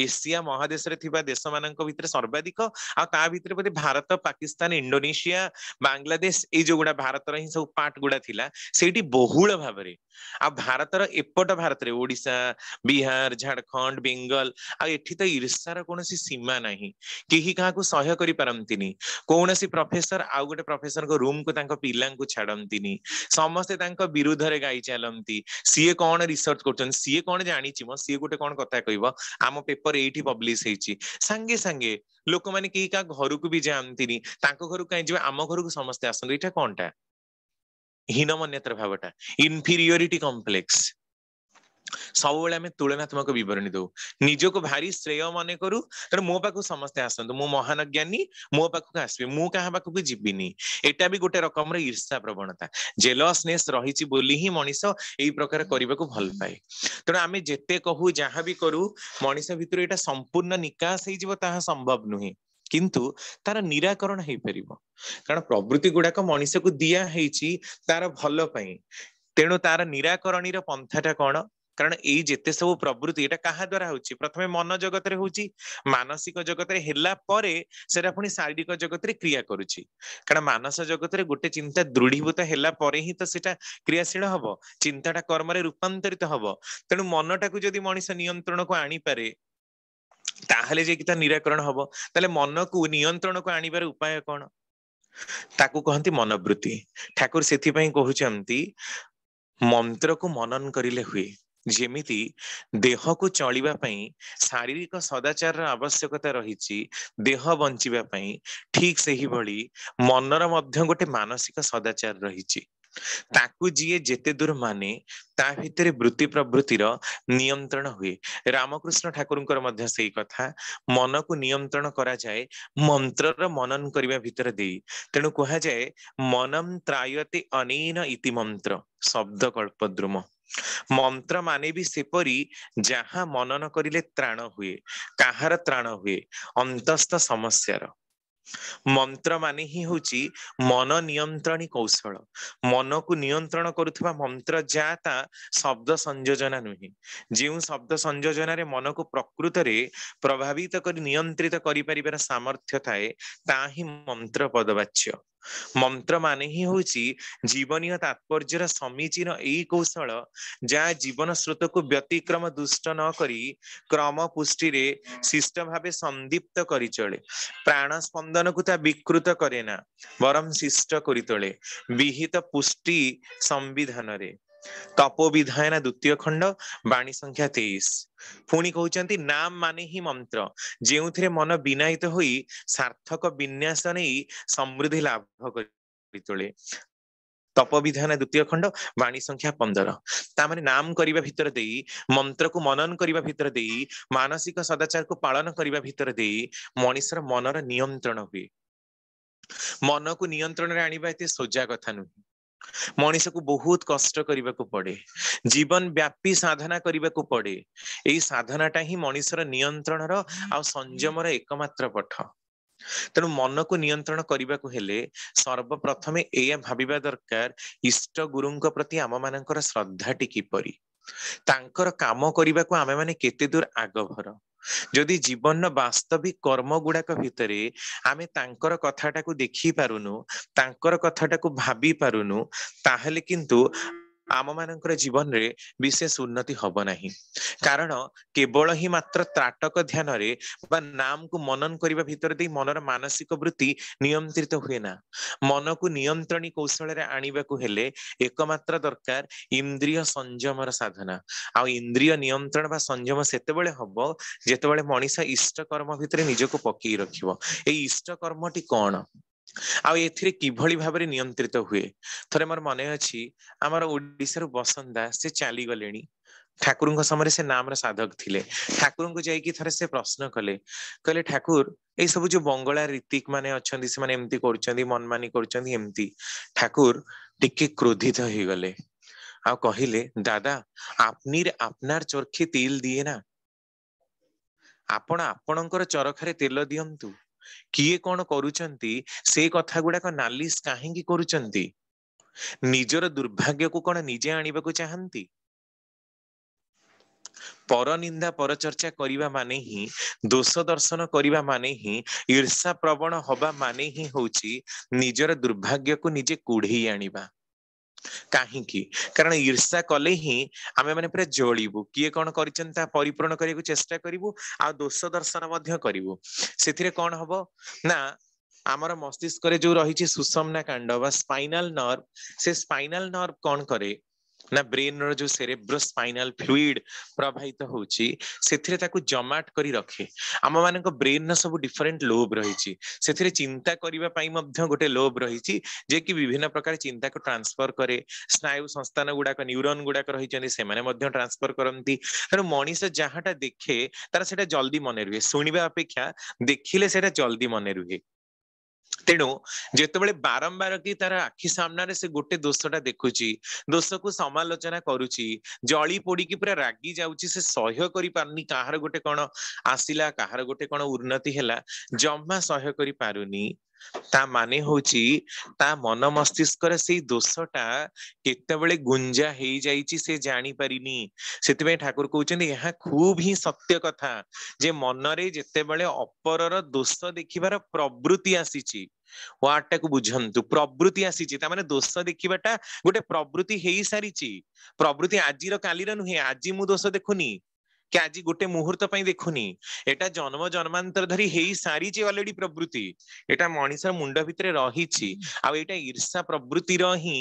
Speaker 1: एशिया महादेश रे थिबा देश मानक भितर सर्वाधिक आ ता भितर बोधे भारत पाकिस्तान इंडोनेशिया बांग्लादेश ए जो गुडा भारत रे सब पार्ट गुडा थिला सेठी बहुल भाबरे आ भारत रो एपट भारत रे ओडिसा बिहार झारखंड बेंगल आ एठी तो ईर्ष्यार कोनोसी सीमा नाही केही काहाकू सह्य करि पारंतिनी कोनोसी प्रोफेसर आ गोटे प्रोफेसर को रूम को तांको पिलां को छाडंतिनी समस्त तांको विरुद्ध रे गाई चालंती सीए कोन रिसर्च करछन सीए कोन जानिछि म सीए गोटे कोन कथा कहइबो आम पेपर एठी पब्लिश हेछि संगे संगे लोक माने केही का घर को भी जानतिनी तांको घर को काई जेबे आम घर को समस्त आसंदी एटा कोनटा हीनमन्यतर भावटा इनफीरियोरिटी कॉम्प्लेक्स सब बेले आम तुलनात्मक बरणी दो निजक भारी श्रेय मन करू तेणु मो पाक समस्ते आसतु मु महान ज्ञानी मो पाखक आसबे मु क्या पाखक जीविनी एटा भी गोटे रकम ईर्ष्या प्रवणता जेलसनेस रही बोली ही मनीष यही प्रकार करने को भल पाए तेणु आम जेते कहू जहाँ भी करू मनीष भितर यहाँ संपूर्ण निकास हो संभव नुहे किंतु तार निराकरण हो पार कारण प्रवृत्ति गुड़ाक मनीष को दिया तार भल तेणु तार निराकरण पंथाटा कौन कारण एई जेते सब प्रवृत्ति एटा कहा द्वारा होची प्रथमे मन जगत रे होची मानसिक जगत रे हेला परे सेरा पुनी शारीरिक जगत रे क्रिया करूची कारण मानस जगत रे गोटे चिंता दृढ़ीभूत हेला परे ही तो सेटा क्रियाशील हबो चिंताटा कर्म रे रूपांतरित हबो तेणु मनटा को जदि मनीष नियंत्रण को आनी पारे ताहले जे किता निराकरण हबो ताले मन को नियंत्रण को आनिबार उपाय कोन ताकू कहंती मनोवृत्ति ठाकुर सेथि पई कहउचंती मंत्र को मनन करिले हुए जेमिति देह को चलिबा पई शारीरिक सदाचार आवश्यकता रही देह बंचिबा पई ठीक सही भली मनर मध्य गोटे मानसिक सदाचार रही ताकू जीए जेते दूर माने ता भितरे वृत्ति प्रवृत्तिर नियंत्रण हुए। रामकृष्ण ठाकुरଙ୍କର ମଧ୍ୟ ସେଇ କଥା, ମନକୁ ନିୟନ୍ତ୍ରଣ କରାଯାଏ ମନ୍ତ୍ରର ମନନ କରିବା ଭିତରେ ଦେଇ। ତେଣୁ କୁହାଯାଏ ମନଂ ତ୍ରାୟତେ ଅନେନ ଇତି ମନ୍ତ୍ର, ଶବ୍ଦ କଳ୍ପଦ୍ରୁମ। ମନ୍ତ୍ର ମାନେ ବି ସେପରି ଯାହା ମନନ କରିଲେ ତ୍ରାଣ ହୁଏ। କାହାର ତ୍ରାଣ ହୁଏ? ଅନ୍ତସ୍ଥ ସମସ୍ୟାର। ମନ୍ତ୍ର ମାନେ ହିଁ ହଉଛି ମନ ନିୟନ୍ତ୍ରଣୀ କୌଶଳ। ମନକୁ ନିୟନ୍ତ୍ରଣ କରୁଥିବା ମନ୍ତ୍ର ଯାହା ତା ଶବ୍ଦ ସଂଯୋଜନା ନୁହେଁ। ଯେଉଁ ଶବ୍ଦ ସଂଯୋଜନାରେ ମନକୁ ପ୍ରକୃତରେ ପ୍ରଭାବିତ କରି ନିୟନ୍ତ୍ରିତ କରିପାରିବାର ସାମର୍ଥ୍ୟ ଥାଏ ତାହା ହିଁ ମନ୍ତ୍ର ପଦବାଚ୍ୟ। ମନ୍ତ୍ର ମାନେ ହିଁ ହଉଛି ଜୀବନୀୟ ତାତ୍ପର୍ଯ୍ୟର ସମୀଚୀନ ଏଇ କୌଶଳ ଯାହା ଜୀବନ ସ୍ରୋତକୁ ବ୍ୟତିକ୍ରମ ଦୁଷ୍ଟ ନ କରି କ୍ରମ ପୁଷ୍ଟିରେ ଶିଷ୍ଟ ଭାବେ ସନ୍ଦୀପ୍ତ କରି ଚଳେ। ପ୍ରାଣ ସ୍ପନ୍ଦନକୁ ତା ବିକୃତ କରେ ନା, ବରଂ ଶିଷ୍ଟ କରି ତୋଳେ ବିହିତ ପୁଷ୍ଟି ସମ୍ବିଧାନରେ। ତପୋବିଧାୟନ ଦ୍ୱିତୀୟ ଖଣ୍ଡ ବାଣୀ ସଂଖ୍ୟା 23। ପୁଣି କହୁଛନ୍ତି ନାମ ମାନେ ହିଁ ମନ୍ତ୍ର, ଯେଉଁଥିରେ ମନ ବିନାୟିତ ହୋଇ ସାର୍ଥକ ବିନ୍ୟାସ ନେଇ ସମୃଦ୍ଧି ଲାଭ କରି ତୋଳେ। ତପବିଧାନ ଦ୍ୱିତୀୟ ଖଣ୍ଡ ବାଣୀ ସଂଖ୍ୟା 15। ତାମାନେ ନାମ କରିବା ଭିତରେ ଦେଇ, ମନ୍ତ୍ରକୁ ମନନ କରିବା ଭିତରେ ଦେଇ, ମାନସିକ ସଦାଚାରକୁ ପାଳନ କରିବା ଭିତରେ ଦେଇ ମଣିଷର ମନର ନିୟନ୍ତ୍ରଣ ହୁଏ। ମନକୁ ନିୟନ୍ତ୍ରଣରେ ଆଣିବା ଏତେ ସୋଜା କଥା ନୁହେଁ। ମଣିଷକୁ ବହୁତ କଷ୍ଟ କରିବାକୁ ପଡେ, ଜୀବନ ବ୍ୟାପୀ ସାଧନା କରିବାକୁ ପଡେ। ଏଇ ସାଧନାଟା ହିଁ ମଣିଷର ନିୟନ୍ତ୍ରଣର ଆଉ ସଂଯମର ଏକମାତ୍ର ପଥ। ତେଣୁ ମନକୁ ନିୟନ୍ତ୍ରଣ କରିବାକୁ ହେଲେ ସର୍ବପ୍ରଥମେ ଏଇଆ ଭାବିବା ଦରକାର, ଇଷ୍ଟ ଗୁରୁଙ୍କ ପ୍ରତି ଆମମାନଙ୍କର ଶ୍ରଦ୍ଧାଟି କିପରି, ତାଙ୍କର କାମ କରିବାକୁ ଆମେ ମାନେ କେତେ ଦୂର ଆଗଭର। ଯଦି ଜୀବନର ବାସ୍ତବିକ କର୍ମ ଗୁଡାକ ଭିତରେ ଆମେ ତାଙ୍କର କଥାଟାକୁ ଦେଖି ପାରୁନୁ, ତାଙ୍କର କଥାଟାକୁ ଭାବି ପାରୁନୁ, ତାହେଲେ କିନ୍ତୁ ଆମ ମାନଙ୍କର ଜୀବନରେ ବିଶେଷ ଉନ୍ନତି ହବ ନାହିଁ। କାରଣ କେବଳ ହିଁ ମାତ୍ର ତ୍ରାଟକ ଧ୍ୟାନରେ ବା ନାମକୁ ମନନ କରିବା ଭିତରେ ଦେଇ ମନର ମାନସିକ ବୃତ୍ତି ନିୟନ୍ତ୍ରିତ ହୁଏ ନା। ମନକୁ ନିୟନ୍ତ୍ରଣୀ କୌଶଳରେ ଆଣିବାକୁ ହେଲେ ଏକମାତ୍ର ଦରକାର ଇନ୍ଦ୍ରିୟ ସଂଯମର ସାଧନା। ଆଉ ଇନ୍ଦ୍ରିୟ ନିୟନ୍ତ୍ରଣ ବା ସଂଯମ ସେତେବେଳେ ହବ ଯେତେବେଳେ ମଣିଷ ଇଷ୍ଟ କର୍ମ ଭିତରେ ନିଜକୁ ପକେଇ ରଖିବ। ଏଇ ଇଷ୍ଟ କର୍ମଟି କଣ, ଆଉ ଏଥିରେ କିଭଳି ଭାବରେ ନିୟନ୍ତ୍ରିତ ହୁଏ? ଥରେ ମୋର ମନେ ଅଛି, ଆମର ଓଡିଶାରୁ ବସନ୍ତ ଦାସ ସେ ଚାଲିଗଲେଣି। ଠାକୁରଙ୍କ ସମୟରେ ସେ ନାମର ସାଧକ ଥିଲେ। ଠାକୁରଙ୍କୁ ଯାଇକି ଥରେ ସେ ପ୍ରଶ୍ନ କଲେ, କହିଲେ ଠାକୁର ଏଇ ସବୁ ଯୋଉ ବଙ୍ଗଳା ରୀତିକ ମାନେ ଅଛନ୍ତି ସେମାନେ ଏମିତି କରୁଛନ୍ତି, ମନମାନି କରୁଛନ୍ତି ଏମିତି। ଠାକୁର ଟିକେ କ୍ରୋଧିତ ହେଇଗଲେ ଆଉ କହିଲେ, ଦାଦା আপনির আপনার চরখে তেল দিয়ে না, ଆପଣ ଆପଣଙ୍କର ଚରଖାରେ ତେଲ ଦିଅନ୍ତୁ। କିଏ କଣ କରୁଛନ୍ତି ସେ କଥା ଗୁଡାକ ନାଲିସ କାହିଁକି କରୁଛନ୍ତି? ନିଜର ଦୁର୍ଭାଗ୍ୟକୁ କଣ ନିଜେ ଆଣିବାକୁ ଚାହାନ୍ତି? ପରନିନ୍ଦା ପରଚର୍ଚ୍ଚା କରିବା ମାନେ ହିଁ, ଦୋଷ ଦର୍ଶନ କରିବା ମାନେ ହିଁ, ଈର୍ଷା ପ୍ରବଣ ହବା ମାନେ ହିଁ ହଉଛି ନିଜର ଦୁର୍ଭାଗ୍ୟକୁ ନିଜେ କୁଢେଇ ଆଣିବା। କାହିଁକି? କାରଣ ଈର୍ଷା କଲେ ହିଁ ଆମେ ମାନେ ପୁରା ଜଳିବୁ। କିଏ କଣ କରିଛନ୍ତି ତା ପରିପୂରଣ କରିବାକୁ ଚେଷ୍ଟା କରିବୁ, ଆଉ ଦୋଷ ଦର୍ଶନ ମଧ୍ୟ କରିବୁ। ସେଥିରେ କଣ ହବ ନା, ଆମର ମସ୍ତିଷ୍କରେ ଯୋଉ ରହିଛି ସୁଷମନା କାଣ୍ଡ ବା ସ୍ପାଇନାଲ ନର୍ଭ, ସେ ସ୍ପାଇନାଲ ନର୍ଭ କଣ କରେ ନା, ବ୍ରେନ ର ଯୋଉ ସେରେବ୍ରୋ ସ୍ପାଇନାଲ ଫ୍ଲୁଇଡ ପ୍ରବାହିତ ହଉଛି ସେଥିରେ ତାକୁ ଜମାଟ କରି ରଖେ। ଆମ ମାନଙ୍କ ବ୍ରେନ ର ସବୁ ଡିଫରେଣ୍ଟ ଲୋବ ରହିଛି, ସେଥିରେ ଚିନ୍ତା କରିବା ପାଇଁ ମଧ୍ୟ ଗୋଟେ ଲୋବ ରହିଛି ଯେ କି ବିଭିନ୍ନ ପ୍ରକାର ଚିନ୍ତାକୁ ଟ୍ରାନ୍ସଫର କରେ। ସ୍ନାୟୁ ସଂସ୍ଥାନ ଗୁଡାକ, ନ୍ୟୁରନ ଗୁଡାକ ରହିଛନ୍ତି, ସେମାନେ ମଧ୍ୟ ଟ୍ରାନ୍ସଫର କରନ୍ତି। ତେଣୁ ମଣିଷ ଯାହାଟା ଦେଖେ ତାର ସେଇଟା ଜଲ୍ଦି ମନେ ରୁହେ, ଶୁଣିବା ଅପେକ୍ଷା ଦେଖିଲେ ସେଇଟା ଜଲ୍ଦି ମନେ ରୁହେ। ତେଣୁ ଯେତେବେଳେ ବାରମ୍ବାର କି ତାର ଆଖି ସାମ୍ନାରେ ସେ ଗୋଟେ ଦୋଷଟା ଦେଖୁଛି, ଦୋଷକୁ ସମାଲୋଚନା କରୁଛି, ଜଳି ପୋଡିକି ପୁରା ରାଗି ଯାଉଛି, ସେ ସହ୍ୟ କରିପାରୁନି କାହାର ଗୋଟେ କଣ ଆସିଲା, କାହାର ଗୋଟେ କଣ ଉନ୍ନତି ହେଲା, ଜମା ସହ୍ୟ କରିପାରୁନି, ତା ମାନେ ହଉଛି ତା ମନ ମସ୍ତିଷ୍କରେ ସେଇ ଦୋଷଟା କେତେବେଳେ ଗୁଞ୍ଜା ହେଇଯାଇଛି ସେ ଜାଣିପାରିନି। ସେଥିପାଇଁ ଠାକୁର କହୁଛନ୍ତି ଏହା ଖୁବ ହିଁ ସତ୍ୟ କଥା ଯେ ମନରେ ଯେତେବେଳେ ଅପରର ଦୋଷ ଦେଖିବାର ପ୍ରବୃତ୍ତି ଆସିଛି, ୱାର୍ଡ ଟାକୁ ବୁଝନ୍ତୁ, ପ୍ରବୃତ୍ତି ଆସିଛି, ତାମାନେ ଦୋଷ ଦେଖିବାଟା ଗୋଟେ ପ୍ରବୃତ୍ତି ହେଇସାରିଛି। ପ୍ରବୃତ୍ତି ଆଜିର କାଲିର ନୁହେଁ, ଆଜି ମୁଁ ଦୋଷ ଦେଖୁନି କି ଆଜି ଗୋଟେ ମୁହୂର୍ତ୍ତ ପାଇଁ ଦେଖୁନି, ଏଟା ଜନ୍ମ ଜନ୍ମାନ୍ତର ଧରି ହେଇ ସାରିଛି ଅଲରେଡି ପ୍ରବୃତ୍ତି। ଏଟା ମଣିଷର ମୁଣ୍ଡ ଭିତରେ ରହିଛି, ଆଉ ଏଇଟା ଈର୍ଷା ପ୍ରବୃତ୍ତିର ହିଁ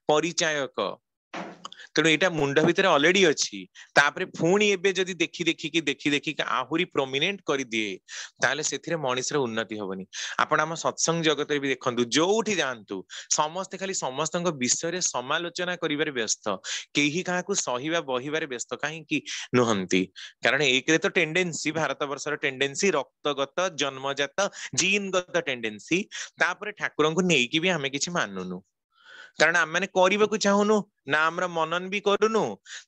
Speaker 1: ପରିଚାୟକ। तेणु यहाँ मुंड भितर ऑलरेडी अच्छी तापरे पुणी एबे जदि देखी देखी आहुरी प्रोमिनेंट कर दिए ताले सेथिरे मनीषर उन्नति होबनी। आपण आम सत्संग जगत भी देखंतु जोठी जानतु समस्ते खाली समस्त विषय रे समालोचना करिवारे व्यस्त केही काहाकू सहिबा बहिबारे व्यस्त काहे कि नुहंती कारण एक रे तो टेंडेंसी भारत वर्षर टेंडेंसी रक्तगत जन्मजात जीनगत टेंडेंसी तापरे ठाकुर को नेकी भी आमे किछि मानुनु कारण आम मैंने करने चाहूनु ना आमर मनन भी करूनु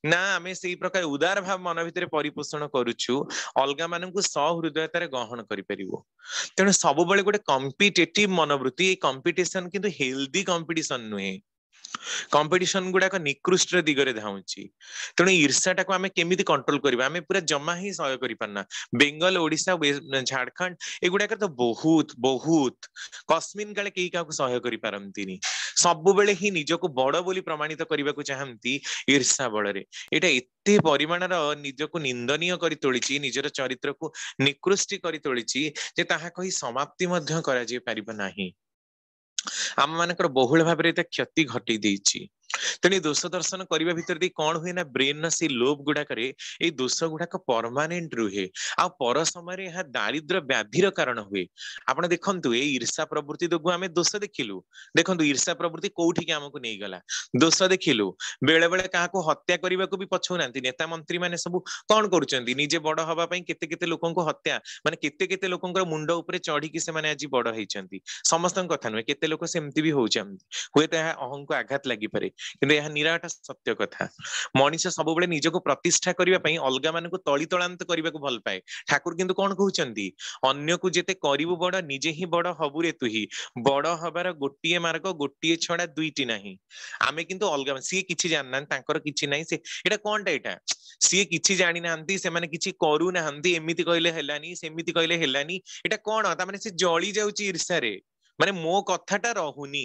Speaker 1: ना आम से प्रकार उदार भाव मन भितर परिपोषण करुछु अलगा मानू सहृदयतार ग्रहण करूँ। तेणु सब गोटे कॉम्पिटिटिव मनोवृत्ति कंपटीशन किंतु हेल्दी कंपटीशन नुहे कंपटीशन गुड़ाक निकृष्ट दिगरे धाउची। तेणु ईर्षाटा को आम केमी कंट्रोल करवा आम पूरा जमा ही सहय करना बेंगल ओडिशा झारखंड एगुड़ाक तो बहुत बहुत कस्मिन काले कहीं क्या सहय कर सब बेले ही निजको बड़ बोली प्रमाणित करने को चाहती ईर्षा बड़े एटा एते परिमाणर निजको निंदनीय कर तोली निजर चरित्र को निकृष्टि कर तोली जे ताहा कही समाप्ति मध्य करा जाय परिबा नाही। आम मानकर बहुल भाव में क्षति घटी देछि। तेणु दोष दर्शन करने भितर कौन हुए ना ब्रेन से लोभ गुड़ाक दोष गुड़ाक परमानेंट रुहे आ पर समय यह दारिद्र व्याधिर कारण हुए। आपण देखंतु ए ईर्षा प्रवृत्ति जोगु आमे दोष देखिलु देखंतु ईर्षा प्रवृत्ति कोठी के हमको नहीं गला दोष देखिलु बेले बेले काहाको हत्या करने को भी पछौ नांती नेता मंत्री माने सब कौन करूचंती निजे बड़ हवा पई केते केते लोकन को हत्या माने केते केते लोकन मुंड ऊपर चढ़ी कि से माने आज बड़ होइचंती समस्त कथा नुहे केते लोक सेमती भी होउचंती हुए तो अहं को आघात लागि पारे किंतु यह निराट सत्य कथा। मनीष सब बेले निजको प्रतिष्ठा करबा पई अलगा मानकु तळी तळांत करबा को भल पाए ठाकुर किंतु कोन कहउचंती अन्य को जेते करिवु बड़ निजे ही बड़ हबु रे तुही बड़ हबार गोटिए मार्ग गोटिए छडा दुईटी नाही आमे किंतु अलगा सी किछि जानना तांकर किछि नाही से एटा कोनटा एटा सी किछि जानि नांती से माने किछि करू नांती एमिति कहले हेलानी सेमिति कहले हेलानी एटा कोन ता माने से जळी जाउची ईर्षा रे माने मो कथाटा रहुनी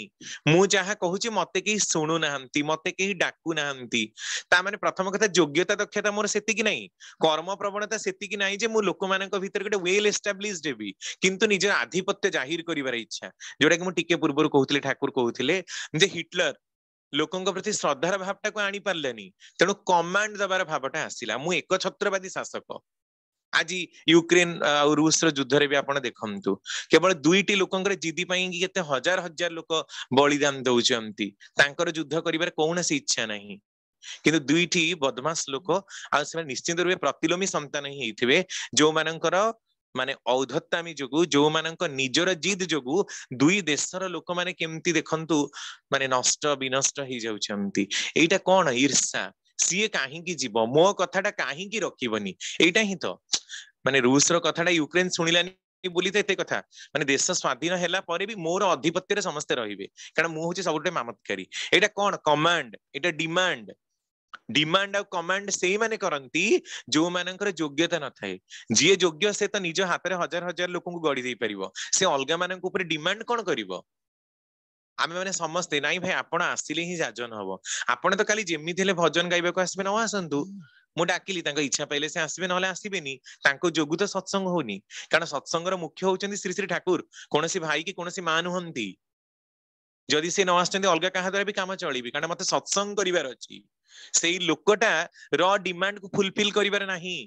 Speaker 1: मु जहा कहूची मते केही सुनु नाहंती मते केही डाकू नाहंती ता माने प्रथम कथा योग्यता दक्षता मोर सेति कि नाही कर्म प्रवणता सेति कि नाही जे मु लोक मानक भीतर गोटे वेल एस्टाब्लिश्ड हेबी किंतु निज आधिपत्य जाहिर करिवार इच्छा जोटा कि मु टिके पूर्व कहूतले ठाकुर कहूतले जे हिटलर लोकंक प्रति श्रद्धार भावटा को आनी पारलेनी तेणु कमांड दबार भावटा आसिला मु एक छत्रवादी शासक। आज यूक्रेन रूस युद्ध रे भी आपण देखंतु केवल दुईटी लोकंकर जिदी पई केते हजार हजार लोक बलिदान दउचंती तांकर युद्ध करिवार कोनोसी इच्छा नाही किंतु दुईटी बदमाश लोक आ से निश्चित रूपे प्रतिलोमी संतान ही हेथिबे जो मानकर माने औद्धतामी जोगु जो मानक निजर जिद जोगु दुई देशर लोक माने केमती देखंतु माने नष्ट विनष्ट ही जाउचंती एटा कोन ईर्षा सीए काहींकी जीव मो कथाटा काहींकी रखिबनी एटा ही तो माने रूस रो कथाटा यूक्रेन सुनिलानी बोली तो एते कथा माने देश स्वाधीन हैला परे भी मोर अधिपत्य रे समस्त रहिबे कारण मु होची सबुटे मामतकारी एटा कोन कमांड एटा डिमांड डिमांड आ कमांड सेही माने करंती जो मानकर योग्यता न थाए जे योग्य से तो निज हाथ रे हजार हजार लोक को गड़ी दे परिबो से अलगा मानक ऊपर डिमांड कोन करिवो आमे माने समस्ते नाही भाई आपण आसिले ही जाजन हबो आपण तो खाली जेमिति हेले भजन गाइबा को आसबे न आसंतु मु डाकिली तांको इच्छा पाइले से आसबे नले आसीबेनी तांको जोगु तो सत्संग होनी कारण सत्संग रो मुख्य होचंदी श्री श्री ठाकुर कोनोसी भाई की कोनोसी मा नुहंती जदि से न आसचंदी अलगा कहा द्वारा भी काम चलीबी कारण मते सत्संग करिवार अछि सेही लोकटा रो डिमांड को फुलफिल करिवार नाही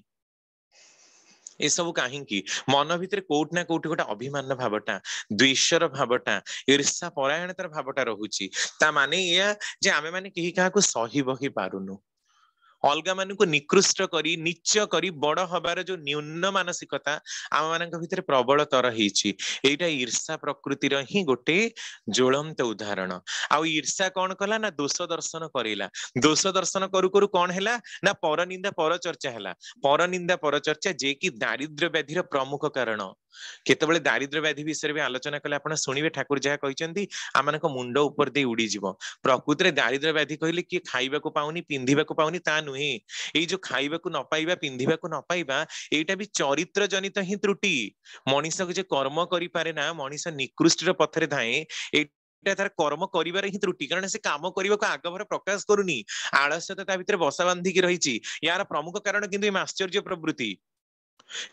Speaker 1: ए सब काहींकी मन भितर कोट ना कोट गोटा अभिमान भावटा द्वेषर भावटा ईर्षा परायणतार भावटा रहुची ता माने या जे आमे माने केही काहाकू सही बही पारुनु अलगा मानक निकृष्ट करी नीच करी बड़ हबार जो न्यून मानसिकता आम मान भीतर प्रबलतर होती एटा ईर्षा प्रकृतिर ही गोटे ज्वलंत उदाहरण। आउ ईर्षा कौन कला ना दोष दर्शन करेला दोष दर्शन करू करू कौन हैला ना पर निंदा पर चर्चा हैला पर निंदा पर चर्चा जे कि दारिद्र्य व्याधिर प्रमुख कारण केतबेले दारिद्र्य व्याधि विषय भी आलोचना कले आपण सुनिबे ठाकुर जहा कहिसेंती आमानक मुंड ऊपर दे उड़ी जीवो प्रकृति रे दारिद्र्य व्याधि कहले कि खाइबा को पाउनी पिंधिबा को पाउनी ता नुहे ए जो खाइबा को न पाइबा पिंधिबा को न पाइबा एटा भी चरित्र जनित ही त्रुटि मनीष जे कर्म करि पारे ना मनीष निकृष्टर पथरे धाए तार कर्म करिवार ही त्रुटि कारण से काम करने को आगभर प्रकाश करूनी आलस्य ता भीतर बसा बांधिकी रही यार प्रमुख कारण किंतु आश्चर्य प्रवृत्ति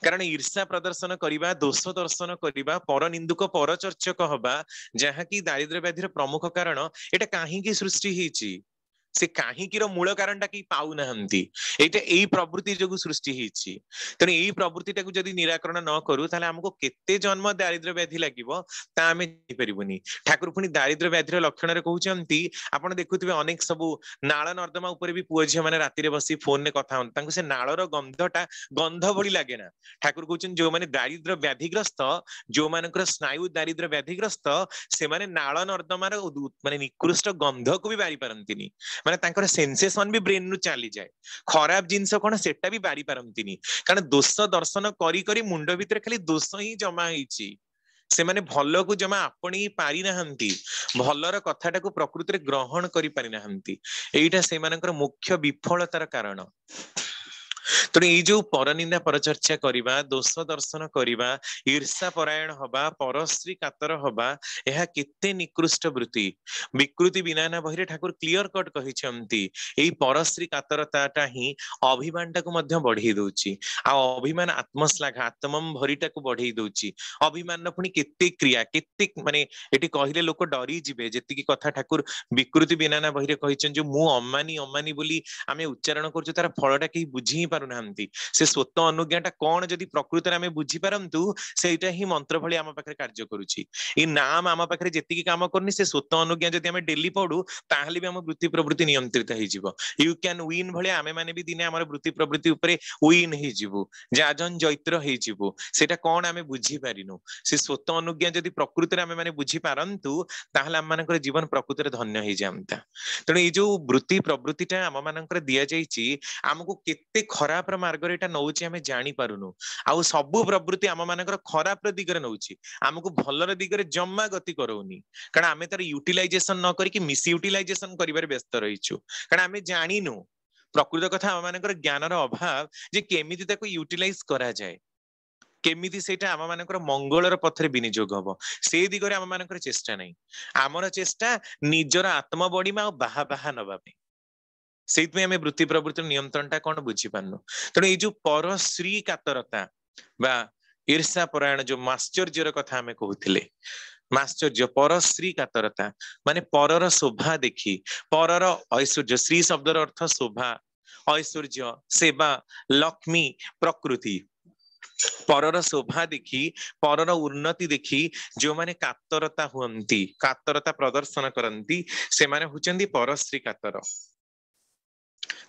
Speaker 1: कारण ईर्षा प्रदर्शन करवा दोष दर्शन करवा पर निंदुक पर चर्चक हवा जहाँकि दारिद्र्य व्याधिर प्रमुख कारण एटा काहींकी सृष्टि होईची से काहींकीर मूल कारण टा कि पाउना एटा एई प्रवृत्ति जोगु सृष्टि हेछि तेणु एई प्रवृत्ति टाकु जदि निराकरण न करू ताले हमको केते जन्म दारिद्र्य व्याधि लागिवो ता आमे परिबुनी ठाकुर पुनी दारिद्र्य व्याधिर लक्षण रे कहउचंती आपण देखुथिबे अनेक सबु नाळ नर्दमा ऊपर भी पुओ झिया माने राति रे बसी फोन ने कथा हन तांको से नाळर गंधटा गंध भली लागे ना ठाकुर कहउचन जो माने दारिद्र्य व्याधिग्रस्त जो मानकर स्नायु दारिद्र्य व्याधिग्रस्त से माने नाळ नर्दमार माने निकृष्ट गंध को भी बारी पारंतिनी माने तांकर सेंसेशन भी ब्रेन नु चली जाए खराब जिंस कोन सेटा भी बारी पारंतिनी कारण दोष दर्शन करी करी मुंड भितर खाली दोष ही जमा हेछि से माने भलो को जमा आपणी पारि नाहंती भलर कथाटा को प्रकृति रे ग्रहण करी पारि नाहंती एईटा से मानकर मुख्य विफलतार कारण तेणु ये जो परनिंदा परचर्चा करवा दोष दर्शन करवा ईर्षा परायण हवा परश्री कातर हवा यह केते निकृष्ट वृत्ति विकृति विनाना बहिरे ठाकुर क्लियर कट कहिसंती एई परश्री कातरताटा ही अभिमानटा को मध्य बढ़ई दउची आ अभिमान आत्मश्लाघ आत्मम भरिटा को बढ़ई दउची अभिमान पुनी केते क्रिया केते माने एटी कहिले लोक डरी जिवे जेतिकी कथा ठाकुर विकृति विनाना बहिरे कहिसन जो मु अम्मानी अम्मानी बोली आमे उच्चारण करछु तार फलटा केही बुझी पारु नाहंती से स्वत अनुज्ञाटा कोन जदि प्रकृति रे आमे बुझी पारंतु सेटा ही मंत्र भली आम पाखरे कार्य करूची ई नाम आम पाखरे जेतिकी काम करनी से स्वत अनुज्ञा जदि आमे डेली पढू ताहले भी आम वृत्ति प्रवृत्ति नियंत्रित हेइ जिवो यू कैन विन भली आमे माने भी दिने हमर वृत्ति प्रवृत्ति ऊपरे विन हेइ जिवो जाजन जैत्र हेइ जिवो सेटा कोन आमे बुझी पारिनु से स्वत अनुज्ञा जदि प्रकृति रे आमे माने बुझी पारंतु ताहले आम मानकर जीवन प्रकृति रे धन्य हेइ जामता तेणु ये जो वृत्ति प्रवृत्तिटा आम मानकर दिया जाइछि आमको केते खराब मार्ग एटा नौछि आमे जानि पारुनु आउ सबु प्रवृत्ति आम मानकर खराब दिगरे नौछि आमको भलर दिगरे जम्मा गति करौनी कारण आमे तार यूटिलाइजेशन न करिकि मिस यूटिलाइजेशन करिबार व्यस्त रहिछु कारण आमे जानिनु प्रकृत कथा आम मानकर ज्ञानर अभाव जे केमिति ताको यूटिलाइज करा जाय केमिति सेटा आम मानकर मंगलर पथरे विनियोग हबो से दिगरे आम मानकर चेष्टा नै आमर चेष्टा निजर आत्म बडीमा बाहा बाहा नबा पे सेइतमे आमे वृत्ति प्रवृत्ति नियंत्रणटा कोन बुझी पारनु तेणु ए जो परश्री कातरता बा ईर्षा परायण जो माश्चर्यर कथा आमे कहूथिले माश्चर्य परश्री कातरता माने परर शोभा देखी परर ऐश्वर्य श्री शब्दर अर्थ शोभा ऐश्वर्य सेवा लक्ष्मी प्रकृति परर शोभा देखी परर उन्नति देखी जो माने कातरता हुअंती कातरता प्रदर्शन करंती से माने हुचंदी परश्री कातर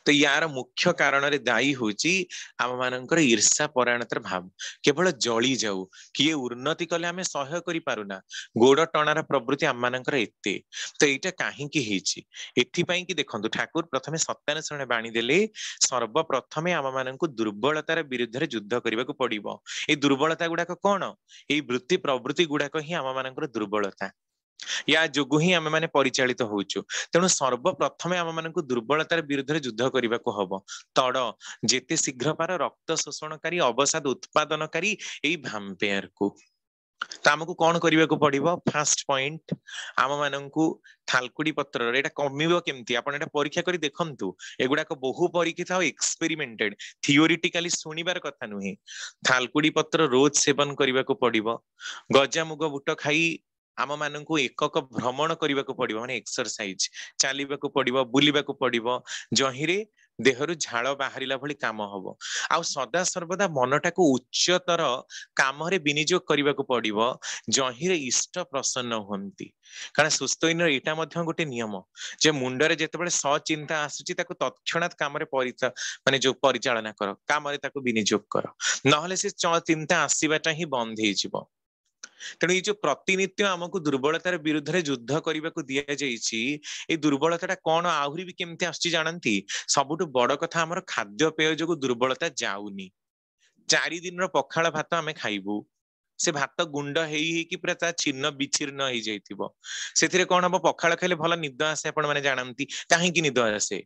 Speaker 1: तो यार मुख्य कारण रे दायी होची आम मानकर ईर्षा परायणतार भाव केवल जली जाऊ किए उन्नति कले आमे सहय करि पारुना गोड़ टणार प्रवृत्ति आम मानकर एते तो एटा काहींकी हेची एथि पई कि देखंतु ठाकुर प्रथमे सत्यानुसरण बाणी देले सर्वप्रथमे आम माननकु दुर्बलतार विरुद्ध रे युद्ध करबाकू पड़िबो ए दुर्बलता गुडाक कोन ए वृत्ति प्रवृत्ति गुडाक ही आम मानकर दुर्बलता या जोगु ही आमे माने परिचालित होउछु तेणु सर्वप्रथमे आम माननकु दुर्बलतार विरुद्ध रे युद्ध करबाकू हबो तड़ जेते शीघ्र पार रक्त शोषणकारी अवसाद उत्पादनकारी एई भैम्पायर को तो आमको कौन करने को पड़िबो फास्ट पॉइंट आम माननकु थालकुड़ी पत्र एटा कमिबो केमती आपण एटा परीक्षा करी देखंतु एगुडा को बहु परीक्षित और एक्सपेरिमेंटेड थियोरिटिकली सुनिबार कथा नुहे थालकुड़ी पत्र रोज सेवन करने को पड़िबो गजा मुग बुट खाई आम माननकु एकक भ्रमण करने को पड़िबो माने एक्सरसाइज चालिबाकू पड़िबो बुलिबाकू पड़िबो जहिरे देहरु झाड़ बाहरिला भली काम हबो आ सदा सर्वदा मनटाकू उच्चतर काम रे विनियोग करबाकू पड़िबो जहिरे इष्ट प्रसन्न हुंती कारण सुस्थैन एटा मध्य गोटे नियम जे मुंडरे जेतेबेले सचिंता आसुची ताकू तत्क्षणात काम रे माने जो परिचालना कर काम रे ताकू विनियोग कर नहले से चिंता आसीबाटा ही बंद हे जिवो तेणु ये जो प्रतिनित्य आमको दुर्बलतार विरुद्ध रे युद्ध करने को दिया जाइछि ए दुर्बलता कौन आहुरी भी केमती आछि जानंती सबुठु बड़ कथा हमर खाद्य पेय जो दुर्बलता जाउनी 4 दिन रो पखाळ भात आमे खाइबू से भात गुंड हेई कि पूरा ता छिन्न विचिर्ण हेई जाइतिबो सेथिरे कोन हबो पखाळ खाइले भल निद आसे आपण माने जानंती काहे कि निद आसे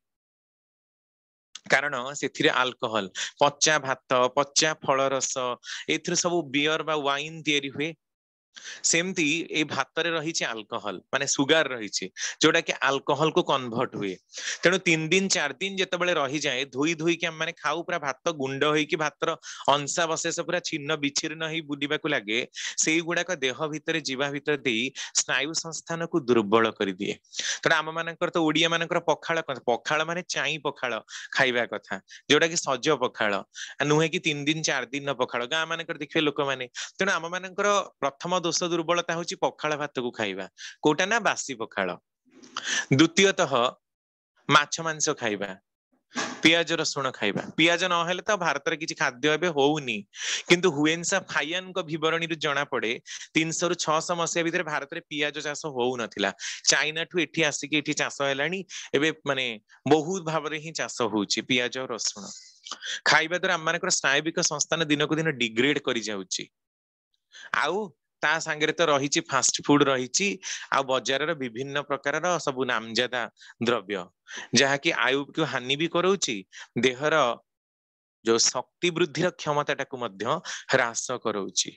Speaker 1: कारण सेथिरे अल्कोहल पच्चा भात पच्चा फल रस एथिरे सब बियर बा वाइन तयारी हुए सेमती ए भात रे रही अल्कोहल माने सुगार रही जोटा कि अल्कोहल को कन्वर्ट हुए तेणु 3 दिन 4 दिन जिते रही जाए धोई धोई कि माने खाऊ पूरा भात गुंड होइकी भातर अंशा बशेष पूरा छिन्न विच्छिन्न ही बुलिबाकू लागे से गुड़ाक देह भितर जीवा भितर दे स्नायु संस्थान को दुर्बल कर दिए। तेणु आम मानकर तो ओडिया मानकर पखाल पखाल माने चाई पखाल खाइबा कथा जोटा कि सज पखाल नुहे कि 3 दिन 4 दिन पखाल गाँ मानकर देखिए लोक मैंने तेणु आम मानकर प्रथम दोष दुर्बलता हूँ पखाल भात को खाइबा कोटा ना बासी पखाल द्वितीयतः माछ मांस खाइबा पियाज रसुण खाइबा पियाज नहेले तो भारत में किसी खाद्य एबे होउनी किंतु हुएन्सा फाइयान को विवरणी जना पड़े 300 रु 600 मसीहा भितर भारत में पियाज चाष होउ नथिला चाइना ठू एठी आसिक एठी चाष हेलानी एबे माने बहुत भाव रे ही चाष होउची पियाज और रसुण खाइबा द्वारा आम मानकर स्नायविक संस्थान दिन को दिन डिग्रेड करी जाउची आउ ता सांगरे तो रही फास्ट फूड रही आ बजार विभिन्न प्रकार सब नामजादा द्रव्य जहाँकि आयु को हानि भी करोची देहर जो शक्ति वृद्धि क्षमता टाकू ह्रास करोची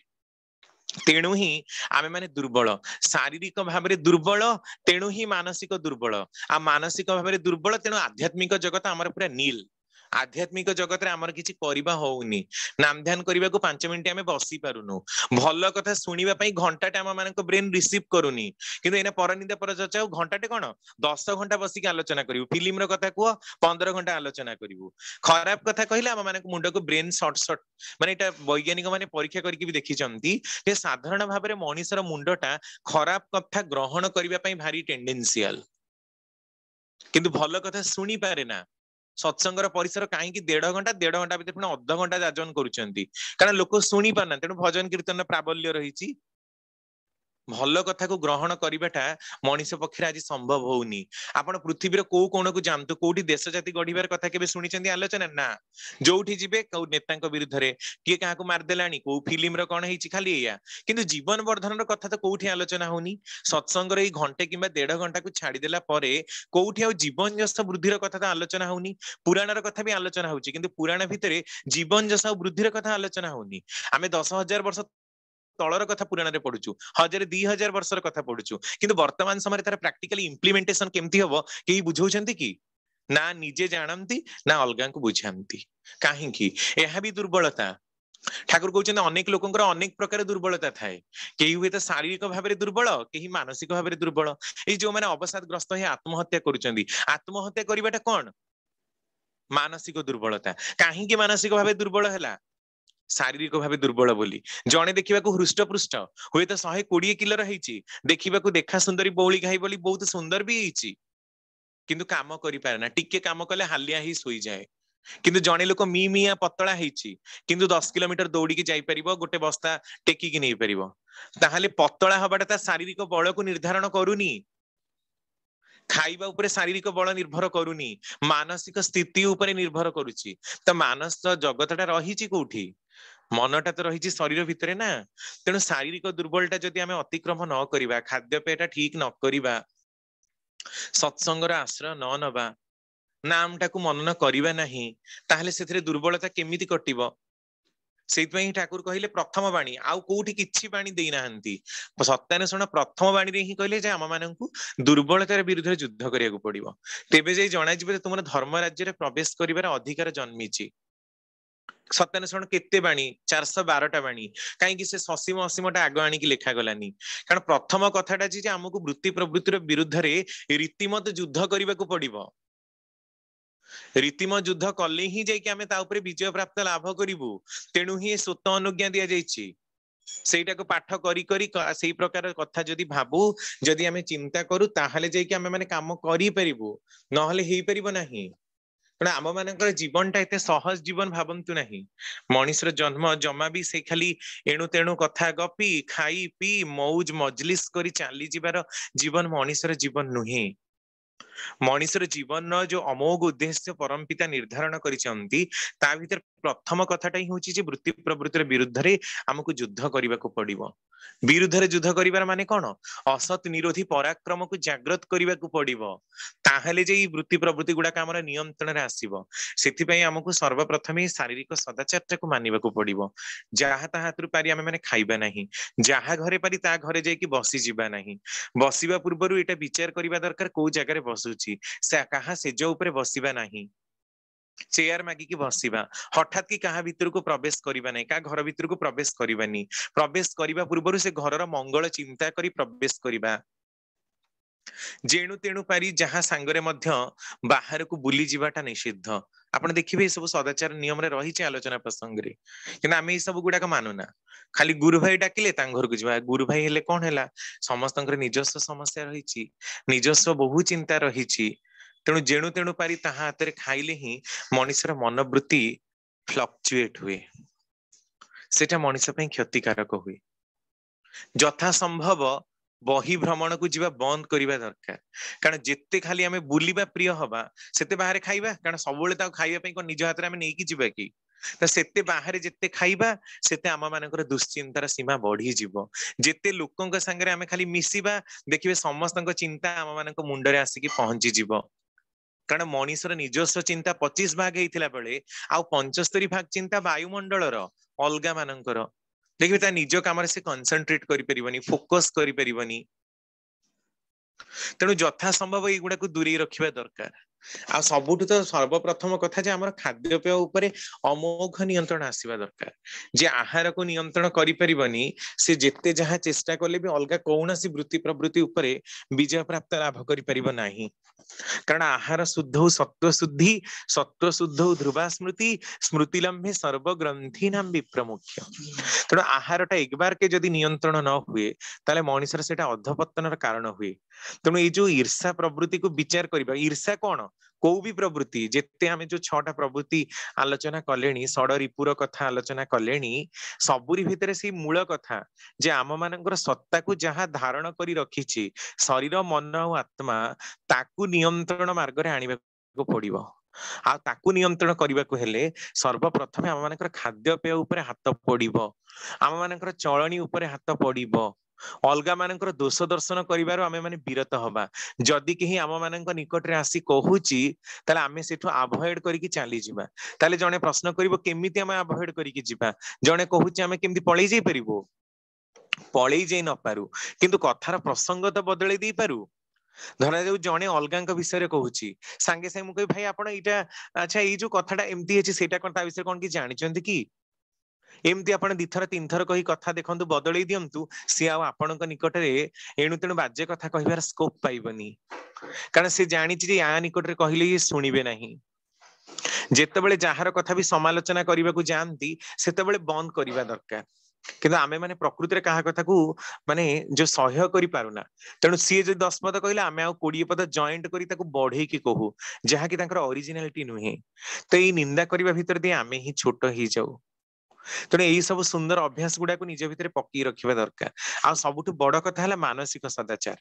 Speaker 1: तेणु ही आमे माने दुर्बल शारीरिक भाव में दुर्बल तेणु ही मानसिक दुर्बल आ मानसिक भाव में दुर्बल तेणु आध्यात्मिक जगत आमर पूरा नील आध्यात्मिक जगत आमर किसी करबा होउनी नाम ध्यान करने को 5 मिनिट आमे बसी पारुनु भल कथा सुनिबा पई घंटाटे आम मानक ब्रेन रिसीव करूनी किंतु एना परनिंदा पर चर्चा घंटाटे कोन 10 घंटा बसिक आलोचना करिवु फिल्म रो कथा कुह 15 घंटा आलोचना करिवु खराब कथा कहिला आम मानक मुंड को ब्रेन शॉर्ट माने एटा वैज्ञानिक माने परीक्षा करके भी देखिचंती जे साधारण भाव में मनीषर मुंडटा खराब कथा ग्रहण करबा पई भारी टेंडेंशियल किंतु भल कथा सुनी पारे ना सत्संगर परिसर कहीं 1.5 घंटा भितर पुणी अध घंटा जाजन करुचंती कारण लोक शुणी पारना तेणु भजन कीर्तन प्राबल्य रही भल कथा को ग्रहण करवाटा मनीष पक्षे आज संभव होनी आपण पृथ्वीर को कोण को जानतु कोठी देश जाति गढ़िबार कथा केबे सुनिचंती आलोचना ना जोठी जिबे को नेतांक विरुद्ध रे किए काहाकू मारदेलानी को फिल्म रो कोन हेची खाली एया किंतु जीवन वर्धन रो कथा तो कोठी आलोचना होनी सत्संग रे घंटे किंबा 1.5 घंटा को छाड़ी देला परे कोठी आ जीवन जस वृद्धिर कथा तो आलोचना होनी पुराण कथा भी आलोचना होची किंतु पुराण भितरे जीवन जस वृद्धिर कथा आलोचना होनी आमे 10,000 वर्ष तलर कथा पुराण रे पढुचु 1000-2000 वर्षर कथा पढुचु किंतु वर्तमान समय तार प्रैक्टिकली इंप्लीमेंटेशन केमती हबो केही बुझौछंती कि ना निजे जानंती ना अलगा को बुझांती काहे कि एहा भी दुर्बलता ठाकुर कहते अनेक लोकंकर अनेक प्रकार दुर्बलता थाए केही हुए तो शारीरिक भाव में दुर्बल केही मानसिक भाव में दुर्बल ए जो माने अवसादग्रस्त हे आत्महत्या करूचंती आत्महत्या करिबाटा कोन मानसिक दुर्बलता काहे कि मानसिक भाव दुर्बल हैला शारीरिक भाव दुर्बल बोली जड़े देखा हृष्टपृष्ट हुए तो 120 किलो रही देखा देखा सुंदरी बौली घाई बोली बहुत सुंदर भी किंतु काम करें ना टिके काम कले हालिया ही सोई जाए किंतु जड़े लोक मी मिया पतला किंतु 10 किलोमीटर दौड़ी की जापर गोटे बस्ता टेकिकी नहीं पार ताहले पतला हवाटा शारीरिक बल को निर्धारण करूनी खाइबा उपरे शारीरिक बल निर्भर करूनी मानसिक स्थिति उपरे निर्भर करुची तो मानस जगतटा रही कोठी मनटा तो रही शरीर भितर ना तेणु शारीरिक दुर्बलता जदि आमे अतिक्रम न करिबा खाद्यपेयटा ठीक न करिबा सत्संगर आश्रय न नबा नामटा को मनन करिबा नहीं ताहले सेथिरे दुर्बलता केमिति कटिबो सेइतपई ठाकुर कहिले प्रथम वाणी आउ कोठी किछि वाणी देई नाहंती सत्याने सुन प्रथम वाणी रे ही कहिले जे आम माननकु दुर्बलतार विरुद्ध युद्ध करियाकू पड़िबो तेबे जे जणा जिबे तुमर धर्म राज्य रे प्रवेश करिबार अधिकार जन्मिछि सत्याने शुण केते बाणी 412टा बाणी कहीं से ससीम असीमटा आग आनिकी लेखा गलानी कारण प्रथम कथाटा जे आमको वृत्ति प्रवृत्तिर विरुद्ध रे रीतिमत युद्ध करने को पड़िबो रीतिमत युद्ध कले ही जाइए आमे ता उपरे विजय प्राप्त लाभ करिवु तेणु ही स्वत अनुज्ञा दिया जाइछि सेटा को पाठ करी करी सेही प्रकार कथा जदि भाबु जदि आमे चिंता करू ताहाले जाइए आमे माने काम करि परिबु नहले हेई परिबो नाही आम मान जीवनटा एत सहज जीवन भावंतु नहीं मनीषर जन्म जमा भी से खाली एणु तेणु कथा गपी खाई पी मौज मजलिस करी चली जीवार जीवन मनीषर जीवन नुहे मनीषर जीवन जो अमोघ उद्देश्य परम पिता निर्धारण करिसेंती ता भीतर प्रथम कथाटा ही होची जे वृत्ति प्रवृत्तिर विरुद्ध रे हमकु युद्ध करबा को पड़िबो। विरुद्ध रे युद्ध करिवार माने कोन असत निरोधी पराक्रम को जागृत करबा को पड़िबो ताहेले जे ई वृत्ति प्रवृत्ति गुडा हमर नियंत्रण रे आसीबो। सेथि पई हमकु सर्वप्रथम ही शारीरिक सदाचार को मानिबा को पड़िबो। जहा ता हातरु पारी आमे माने खाइबा नाही, जहा घरे पारी ता घरे जाई कि बसी जिबा नाही। बसिबा पूर्वरु एटा विचार करिबा दरकार को जगह रे बसुची से कहा सेज उपरे बसिबा नाही, चेयर मागिकी बसिबा, हठात कि कहा भितर को प्रवेश करिबा नहीं, का घर भितर को प्रवेश करिबानी। प्रवेश करिबा पूर्वरु से घरर मंगल चिंता करी प्रवेश करिबा। जेणु तेणु पारी जहाँ सांगरे मध्य बाहर को बुली जीवाटा निषिद्ध। आपण देखिबे सब सदाचार नियम रे रही छे आलोचना प्रसंग रे, किना आमे ई सब गुडा का मानुना। खाली गुरु भाई डाकिले तांग घर को जीवा, गुरु भाई हेले कोन हैला, समस्तंकर निजस्व समस्या रही छी, निजस्व बहु चिंता रही छी। तेणु जेणु तेणु पारी ताहा हाथ रे खाइले ही मनुष्यर मनोवृत्ति फ्लक्चुएट हुए, सेटा मनुष्य पई क्षतिकारक हुए। यथा संभव बही भ्रमण को जीवा बंद करिबा दरकार, कारण जेते खाली आमे बुलिबा प्रिय हबा सेते बाहर खाइबा, कारण सबुले ता खाइबा पई कोन निज हाथ रे आमे नै कि जीवा कि, त सेते बाहर जेते खाइबा सेते आमा मानकर दुश्चिंतार सीमा बढ़ी जीवो। जेते लोकंक संगे आमे खाली मिसिबा देखिबे समस्तंक चिंता आमा मानक मुंडरे आसीकी पहुंची जीवो। कारण मनीषर निजस्व चिंता 25 भाग हेतिला बेले आ 75 भाग चिंता वायुमंडलर अलगा मानकर। देखिबे ता निज काम से कंसंट्रेट करि परिबनी, फोकस करि परिबनी। तेणु यथा संभव एगुडा को दूरी रखिबा दरकार। आ सबुठु तो सर्वप्रथम कथा जे हमर खाद्यपेय उपरे अमोघ नियंत्रण आसीबा दरकार। जे आहार को नियंत्रण करि परिबनी से जेते जहा चेष्टा करले भी अलगा कौनसी वृत्ति प्रवृत्ति उपरे विजय प्राप्त लाभ करि परिबो नाही। कारण आहार शुद्ध सत्व शुद्धि, सत्व शुद्ध ध्रुवा स्मृति, स्मृति लंबे सर्वग्रंथि नाम विप्रमुख्य। तेणु आहारटा एक बार के जदि नियंत्रण न हुए ताले मनुष्यर सेटा अधपतनर कारण हुए। तेणु ये जो ईर्षा प्रवृत्ति को विचार करिबा, ईर्षा कोन को भी प्रवृत्ति जेते हमें जो 6टा प्रवृत्ति आलोचना कलेनी, षड रिपुर कथा आलोचना कलेनी, सबुरी भितरे से मूल कथा जे आम मानकर सत्ता को जहाँ धारण करी रखिछि शरीर मन और आत्मा ताकू नियंत्रण मार्ग रे आनिबा को पड़िबो। आ ताकू नियंत्रण करबा को हेले सर्वप्रथम आम मानकर खाद्यपेय उपरे हाथ पड़िबो, आम मानकर चलनी उपरे हाथ पड़िबो, अलगा मानकर दोष दर्शन करिवार आमे माने विरत हबा। जदि केही आम मानक निकट रे आसी कहूची ताले आमे सेठु अवॉइड करिकि चली जिबा। ताले जणे प्रश्न करिवो केमिति आमे अवॉइड करिकि जिबा, जणे कहूची आमे केमिति पळै जाई परिबो, पळै जाई न पारू, किंतु कथार प्रसंग तो बदलै दै पारू। धरा जाऊ जणे अलगांक विषय कहूची सांगे सांगे मु कहि भाई आपण एटा अच्छा एई जो कथाटा एमती अछि सेटा कोन ता विषय कोन कि जानिचंती कि, एमती आपण दिथर तीन थर कही कथा देखंतु बदलै दियंतु सी आ आपणक निकट रे एणु तेणु बाज्य कथा कहिबार स्कोप पाइबनी। कारण से जानिछि जे या निकट रे कहिले ये सुनिबे नाही। जेतेबेले जाहार कथा भी समालोचना करबा को जानती सेतेबेले बंद करबा दरकार। किंतु आमे माने प्रकृति रे कहा कथा को माने जो सह्य करि पारुना, तेणु सी जे 10 पद कहले आमे आ 20 पद जॉइंट करी ताको बढ़े की कहू जहा कि तांकर ओरिजिनलिटी नुहे। तो ई निंदा करबा भितर दे आमे ही छोट ही जाऊ। तेणु यही सब सुंदर अभ्यास गुडा को निज भितर पक्की रखिबा दरकार। आ सबुठु बड़ कथा है मानसिक सदाचार।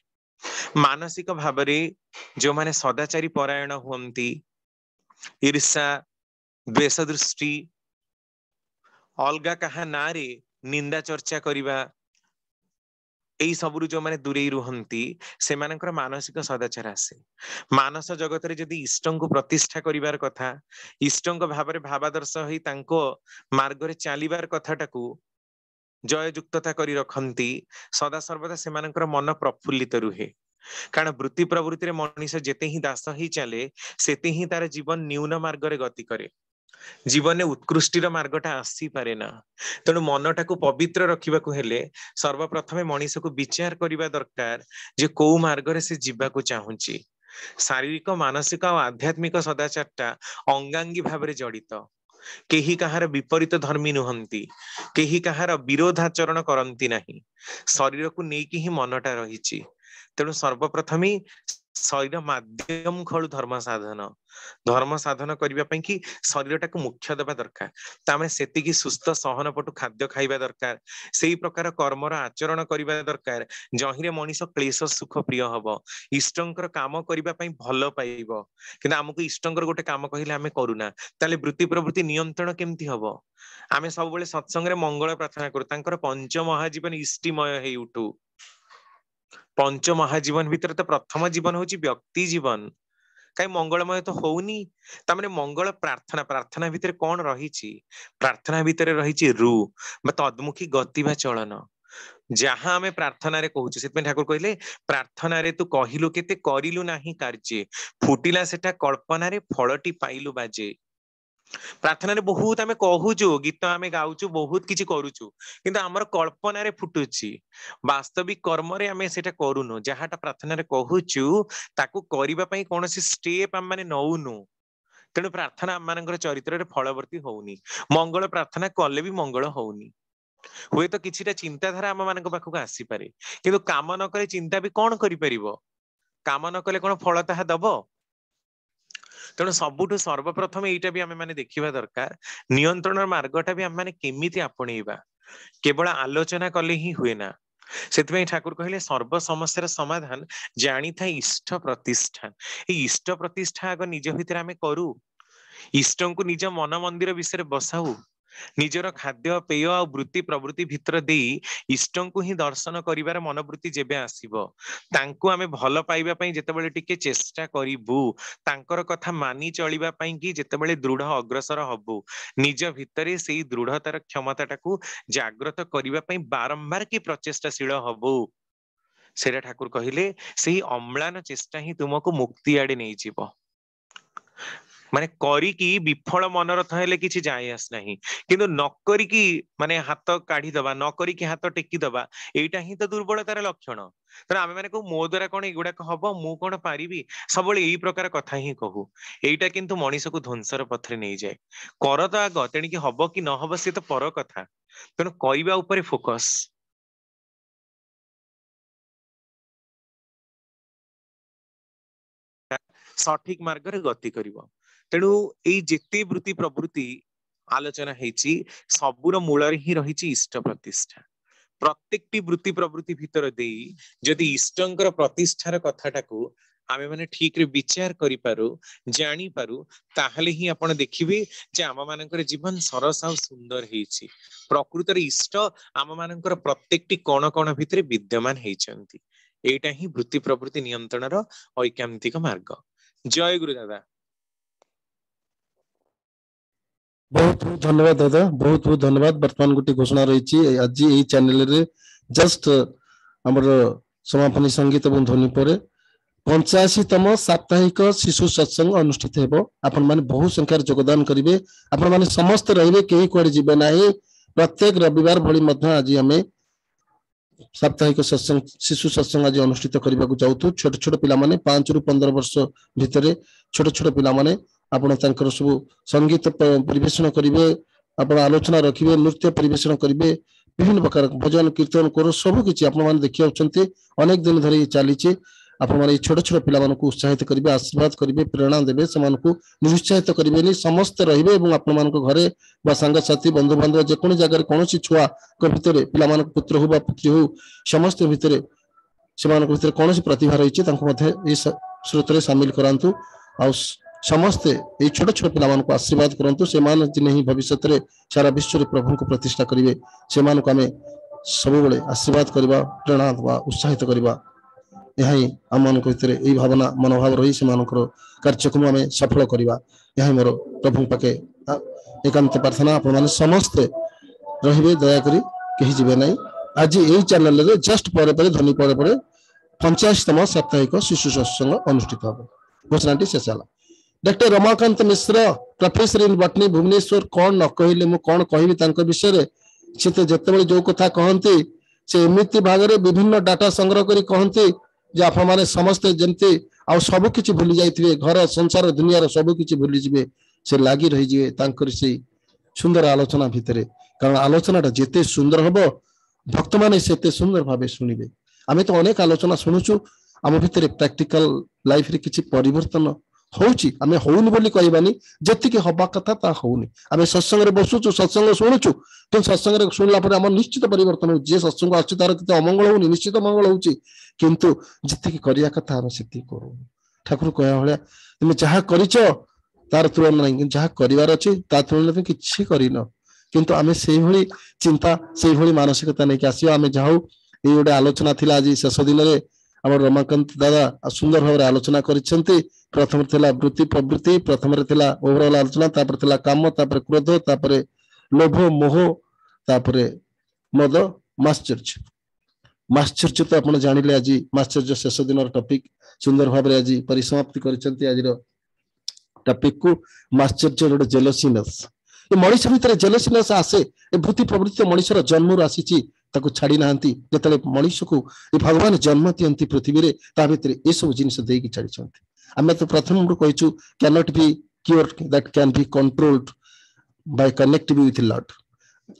Speaker 1: मानसिक भावरे जो माने सदाचारी परायण हुंती, ईर्षा द्वेष दृष्टि अलगा कहा नारे निंदा चर्चा करिबा, एई सबरु जो माने दूरे रुहंती से मानकर मानसिक सदाचार आसे। मानस जगत रे जदि इष्टं को प्रतिष्ठा करिवार कथा, इष्टं को भाबरे भावादर्श होई तांको मार्ग रे चालिबार कथाटाकू जय युक्तता करी रखंती, सदा सर्वदा से मानकर मन प्रफुल्लित रुहे। कारण वृत्ति प्रवृत्ति रे मनुष्य जेते ही दास ही चले सेते ही तार जीवन न्यून मार्ग रे गति करे, जीवन में उत्कृष्टिर मार्गटा आसी पारे ना। तेणु मनटा को पवित्र रखिबा को हेले सर्वप्रथम मनुष्य को विचार करिबा दरकार जे को मार्ग रे से जीवा को चाहूची। शारीरिक मानसिक और आध्यात्मिक सदाचारटा अंगांगी भाव रे जड़ित। केही कहार विपरीत धर्मी नुहंती, केही कहार विरोधाचरण करंती नाही, शरीर को नेकी ही मनटा रहिछि। तेणु सर्वप्रथम शरीर माध्यम खलु धर्म साधन, धर्म साधन करबा पई कि शरीरटा को मुख्य देबा दरकार तामे सेतिकी सुस्थ सहन पटु खाद्य खाइबा दरकार सेही प्रकार कर्मर आचरण करबा दरकार जहिरे मनीष क्लेश सुख प्रिय हबो इष्टंकर काम करबा पई भल पाइबो किंतु हमकु इष्टंकर गोटे काम कहिले आमे करूना ताले वृत्ति प्रवृत्ति नियंत्रण केमती हबो आमे सब बेले सत्संग रे मंगल प्रार्थना करू तांकर पंच महाजीवन इष्टिमय हे उठू पंच महाजीवन भितर तो प्रथम जीवन होची व्यक्ति जीवन कई मंगलमय तो होउनी तामने मंगल प्रार्थना प्रार्थना भितर कौन रही प्रार्थना भितर रही रू तद्मुखी गति बा चलन जहाँ आमे प्रार्थना रे कहूछु से ठाकुर कहले प्रार्थना रे तू कहिलु केते करिलु नाही कार्य फुटिला सेटा कल्पना रे फलटी पाइलु बाजे प्रार्थना रे बहुत आमे कहूछु गीत आमे गाउछु बहुत किछि करूछु किंतु हमर कल्पना रे फुटुछि वास्तविक कर्म रे आमे सेटा करूनु जहाटा प्रार्थना रे कहूछु ताकू करिबा पई कोनोसी स्टेप हम माने नउनु तेणु प्रार्थना हम मानकर चरित्र रे फलवर्ती होउनी मंगल प्रार्थना कले भी मंगल होउनी हुए तो किछिटा चिंताधारा हम मानक पाखक आसी पारे किंतु काम न करे चिंता भी कोन करि परिबो काम न कले कोन फल ताहा दबो तेणु सबुठु सर्वप्रथम एटा भी आमे माने देखिबा दरकार नियंत्रण मार्गटा भी हम माने केमिति आपणेबा केवल आलोचना कले ही हुए ना सेतमें ठाकुर कहले सर्व समस्यार समाधान जानी था इष्ट प्रतिष्ठा ए इष्ट प्रतिष्ठा आग निज भितर आमे करू इष्टं को निज मन मंदिर विषय बसाऊ निजर खाद्य पेय आ वृत्ति प्रवृत्ति भितर देई इष्टं को ही दर्शन करिवार मनोवृत्ति जेबे आसीबो तांको आमे भल पाइबा पई जेतेबेले टिके चेष्टा करिबू तांकर कथा मानी चलिबा पई कि जेतेबेले दृढ़ अग्रसर हबू निज भितरे सेही दृढ़तार क्षमताटाकू जागृत करिबा पई बारंबार की प्रचेष्टाशील हबू सेरा ठाकुर कहिले सेही अम्लान चेष्टा ही तुमको मुक्ति आडे नै जीवो माने करी की विफल मनरथ हेले किछि जाय आस नाही किंतु न करी की माने हाथ काढी दबा न करी की हाथ टेकी दबा एटा ही तो दुर्बलतार लक्षण तर आमे माने को मो द्वारा कोन एगुडा हबो मु कोन पारिबी सबले एही प्रकार कथा ही कहू एटा किंतु मनीष को ध्वंसर पथरे नै जाय कर तो आग तेणी की हबो कि न हबो से तो पर कथा तेणु करिबा ऊपर फोकस सठिक मार्ग रे गति करिवो तेणु एई जेते वृत्ति प्रवृत्ति आलोचना हेची सबुर मूल ही रही इष्ट प्रतिष्ठा प्रत्येकटी वृत्ति प्रवृत्ति भितर देई जदि इष्टंकर प्रतिष्ठार कथाटाकू आमे माने ठीक रे विचार करि पारू जानी पारू ताहले ही आपण देखिबे जे आम मानकर जीवन सरस आ सुंदर हेची प्रकृत रे इष्ट आम मानकर प्रत्येकटी कोण कोण भितर विद्यमान हेचंती एटा ही वृत्ति प्रवृत्ति नियंत्रणर ऐकांतिक मार्ग जय गुरु दादा
Speaker 2: बहुत बहुत धन्यवाद दादा बहुत बहुत धन्यवाद वर्तमान गोटे घोषणा रही आज यही चैनल रे जस्ट हमर समापनी संगीत एवं ध्वनि पर 85तम साप्ताहिक शिशु सत्संग अनुष्ठित हेबो आपण माने बहुत संख्या योगदान करिवे आपण माने समस्त रहिबे केही कोड जिबे नाही प्रत्येक रविवार भली मध्य आज हमें साप्ताहिक सत्संग शिशु सत्संग आज अनुष्ठित करबा को जाउतु छोट छोट पिला माने 5 रु 15 वर्ष भितरे छोट छोट पिला माने आपण तांकर सब संगीत परिवेषण करिवे आपण आलोचना रखिवे नृत्य परिवेषण करिवे विभिन्न प्रकार भजन कीर्तन कर सब किछि आपण माने देखि आउछंती अनेक दिन धरि चाली छि आपण माने छोट छोट पिला मानकु उत्साहित करिवे आशीर्वाद करिवे प्रेरणा देबे समानकु निरुत्साहित करिवेनी समस्त रहिबे एवं आपण मानक घरे बा संग साथी बंधु बांधव जे कोन जगह कोनोसी छुआ को भितरे पिला मानक पुत्र हो बा पुत्री हो समस्त भितरे समानक भितरे कोनोसी प्रतिभा रहिछि तांको मध्ये ए श्रोतरे शामिल करांतु आ समस्ते ये छोट छोट पिला मानकु आशीर्वाद करंतु से मान जिने ही भविष्य रे सारा विश्व रे प्रभु को प्रतिष्ठा करिवे से मानकु आमे सब बेले आशीर्वाद करबा प्रेरणा देबा उत्साहित करबा यही आम मान भितर यही भावना मनोभाव रही से कार्यक्रम आम सफल करवा यही मोर प्रभु पाके एकांत प्रार्थना आप समस्ते रहिबे दयाकरी कहीं जीवे ना आज यही चैनल रे जस्ट पर ध्वनि पर 85तम साप्ताहिक शिशु सत्संग अनुष्ठित होगा घोषणाटी शेष है doctor Ramakant Mishra professor in botany Bhubaneswar कौन न कहले मु कौन कहबी विषय से तो जिते जो कथा कहती से एमती भाग में विभिन्न डाटा संग्रह करी कहती जे आप माने समस्त जमती आ सब किछि भूली जाइथिबे घर संसार दुनिया सब किछि भूली जिवे से लागी रही जिवे तांकर से सुंदर आलोचना भितरे कारण आलोचनाटा जेते सुंदर हबो भक्त माने सेते सुंदर भाबे सुनिबे आमे तो अनेक आलोचना सुनुछु आम भितरे प्रैक्टिकल लाइफ रे किछि परिवर्तन होउची आमे होउनी बोली कहबानी जतिके हबा कथा ता होउनी आमे सत्संग रे बसुचु सत्संग सुनुचु तो सत्संग रे सुनला पर हम निश्चित परिवर्तन हो जे सत्संग आछि तार किते अमंगल होउनी निश्चित मंगल होउची किंतु जतिके करिया कथा हम सेति करू ठाकुर कहया हले तुम जहा करिचो तार तुलना नहीं जहा करिवार अछि ता तुलना में किछि करिनो किंतु आमे सेही भली चिंता सेही भली मानसिकता नै कि आसीबा आमे जाऊ ए ओडे आलोचना थिला आज शेष दिन रे हमर रमाकांत दादा सुंदर भाव आलोचना करिसेंती प्रथम थिला वृत्ति प्रवृत्ति प्रथम रे थिला ओवरऑल आलोचना तापर थिला काम तापर क्रोध तापर लोभ मोह तापर मद माश्चर्य तो आपण जानिले आज माश्चर्य शेष दिन टॉपिक सुंदर भाव रे आज परिसमाप्ति करिसेंती आज टॉपिक को माश्चर्य रोड जेलसीनेस ये मनुष्य भीतर जेलसीनेस आसे ए वृत्ति प्रवृत्ति मनुष्यर जन्म आसी ताको छाड़ी नांती जतले मनुष्य को ये भगवान जन्म दियंती पृथ्वी रे ता भीतर ए सब जिनिस देई कि छाड़ी छंती आमे तो प्रथम रो कहिचु can not be cure that can be controlled by connective with lord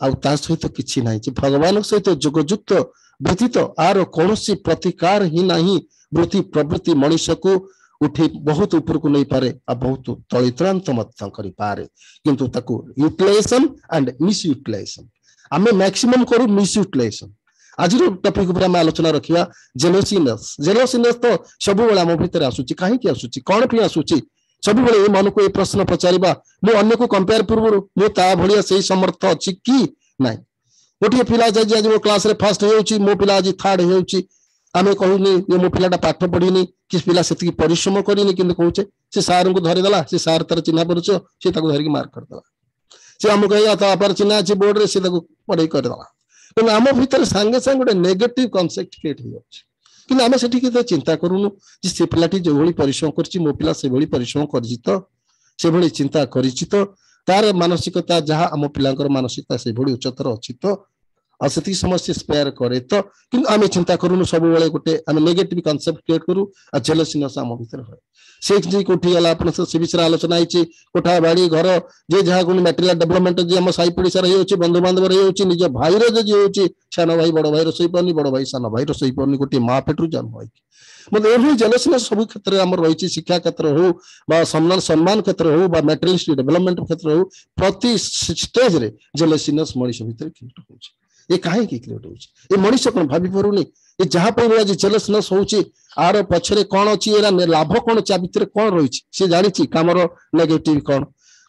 Speaker 2: आ ता सहित किछि नाही जे भगवान सहित जोगयुक्त व्यतीत आर कोनोसी प्रतिकार ही नाही वृत्ति प्रवृत्ति मनुष्य को उठी बहुत ऊपर को नहीं पारे आ बहुत तलित्रांत मत करि पारे किंतु ताको यूटिलाइजेशन एंड मिस यूटिलाइजेशन आमे मैक्सिमम करू मिस यूटिलाइजेशन आज टॉपिक ऊपर हम आलोचना रखिया जेलसीनेस तो सब बेला हम भीतर आसुची काहे कि आसुची कोन पे आसुची सब बेला मन को ए प्रश्न पचारिबा मो अन्य को कंपेयर पूर्व मो ता भलिया सही समर्थ अछि कि नाही गोटे पिला जे आज मो क्लास रे फर्स्ट हेउची मो पिला आज थर्ड हेउची आमे कहूनी ये मो पिलाटा पाठ पढ़ीनी कि पिला सेति परिश्रम करिनी किंतु कहूचे से सार को धरि देला से सार तर चिन्हा परछ से ताको धरि के मार्क कर देला से हम कहया ता पर चिन्हा अछि बोर्ड रे से ताको पढ़ाई कर देला तो आम भीतर सांगे सांगे गोटे नेगेटिव कॉन्सेप्ट क्रिएट हो जाउछि कि आमे सेठी के चिंता करूनु जे से पिलाटी जो भली परिश्रम करछि मो पिला से भली परिश्रम करछि तो से भली चिंता करछि तो तार मानसिकता जहा हम पिलांकर मानसिकता से भली उच्चतर अछि तो आ सेती समस्या स्पेयर करे तो कि आमे चिंता करूनु सब बेले गोटे आमे नेगेटिव कांसेप्ट क्रिएट करू आ जेलसीनेस हम भीतर होय से जे कोठी गला अपन से विषय आलोचना आइछि कोठा बाड़ी घर जे जहा कोन मटेरियल डेवलपमेंट जे हम साई पड़िसा रही होछि बंधु बांधव रही होछि निज भाई रो जे होछि सान भाई बड़ भाई रो सही परनी बड़ भाई सान भाई रो सही परनी गोटे मां पेटरू जन्म होय मतलब एभली जेलसीनेस सब क्षेत्र हमर रहिछि शिक्षा क्षेत्र हो बा सम्मान क्षेत्र हो बा मटेरियल डेवलपमेंट क्षेत्र हो प्रति स्टेज रे जेलसीनेस मनुष्य भीतर क्रिएट होछि ये काहे की क्रिएट होछि ए मनुष्य कोन भाबी परुनी ए जहा पर आज जेलसनेस होछि आर पछरे कोन अछि एरा लाभ कोन चा भीतर कोन रहिछि से जानिछि कामर नेगेटिव कोन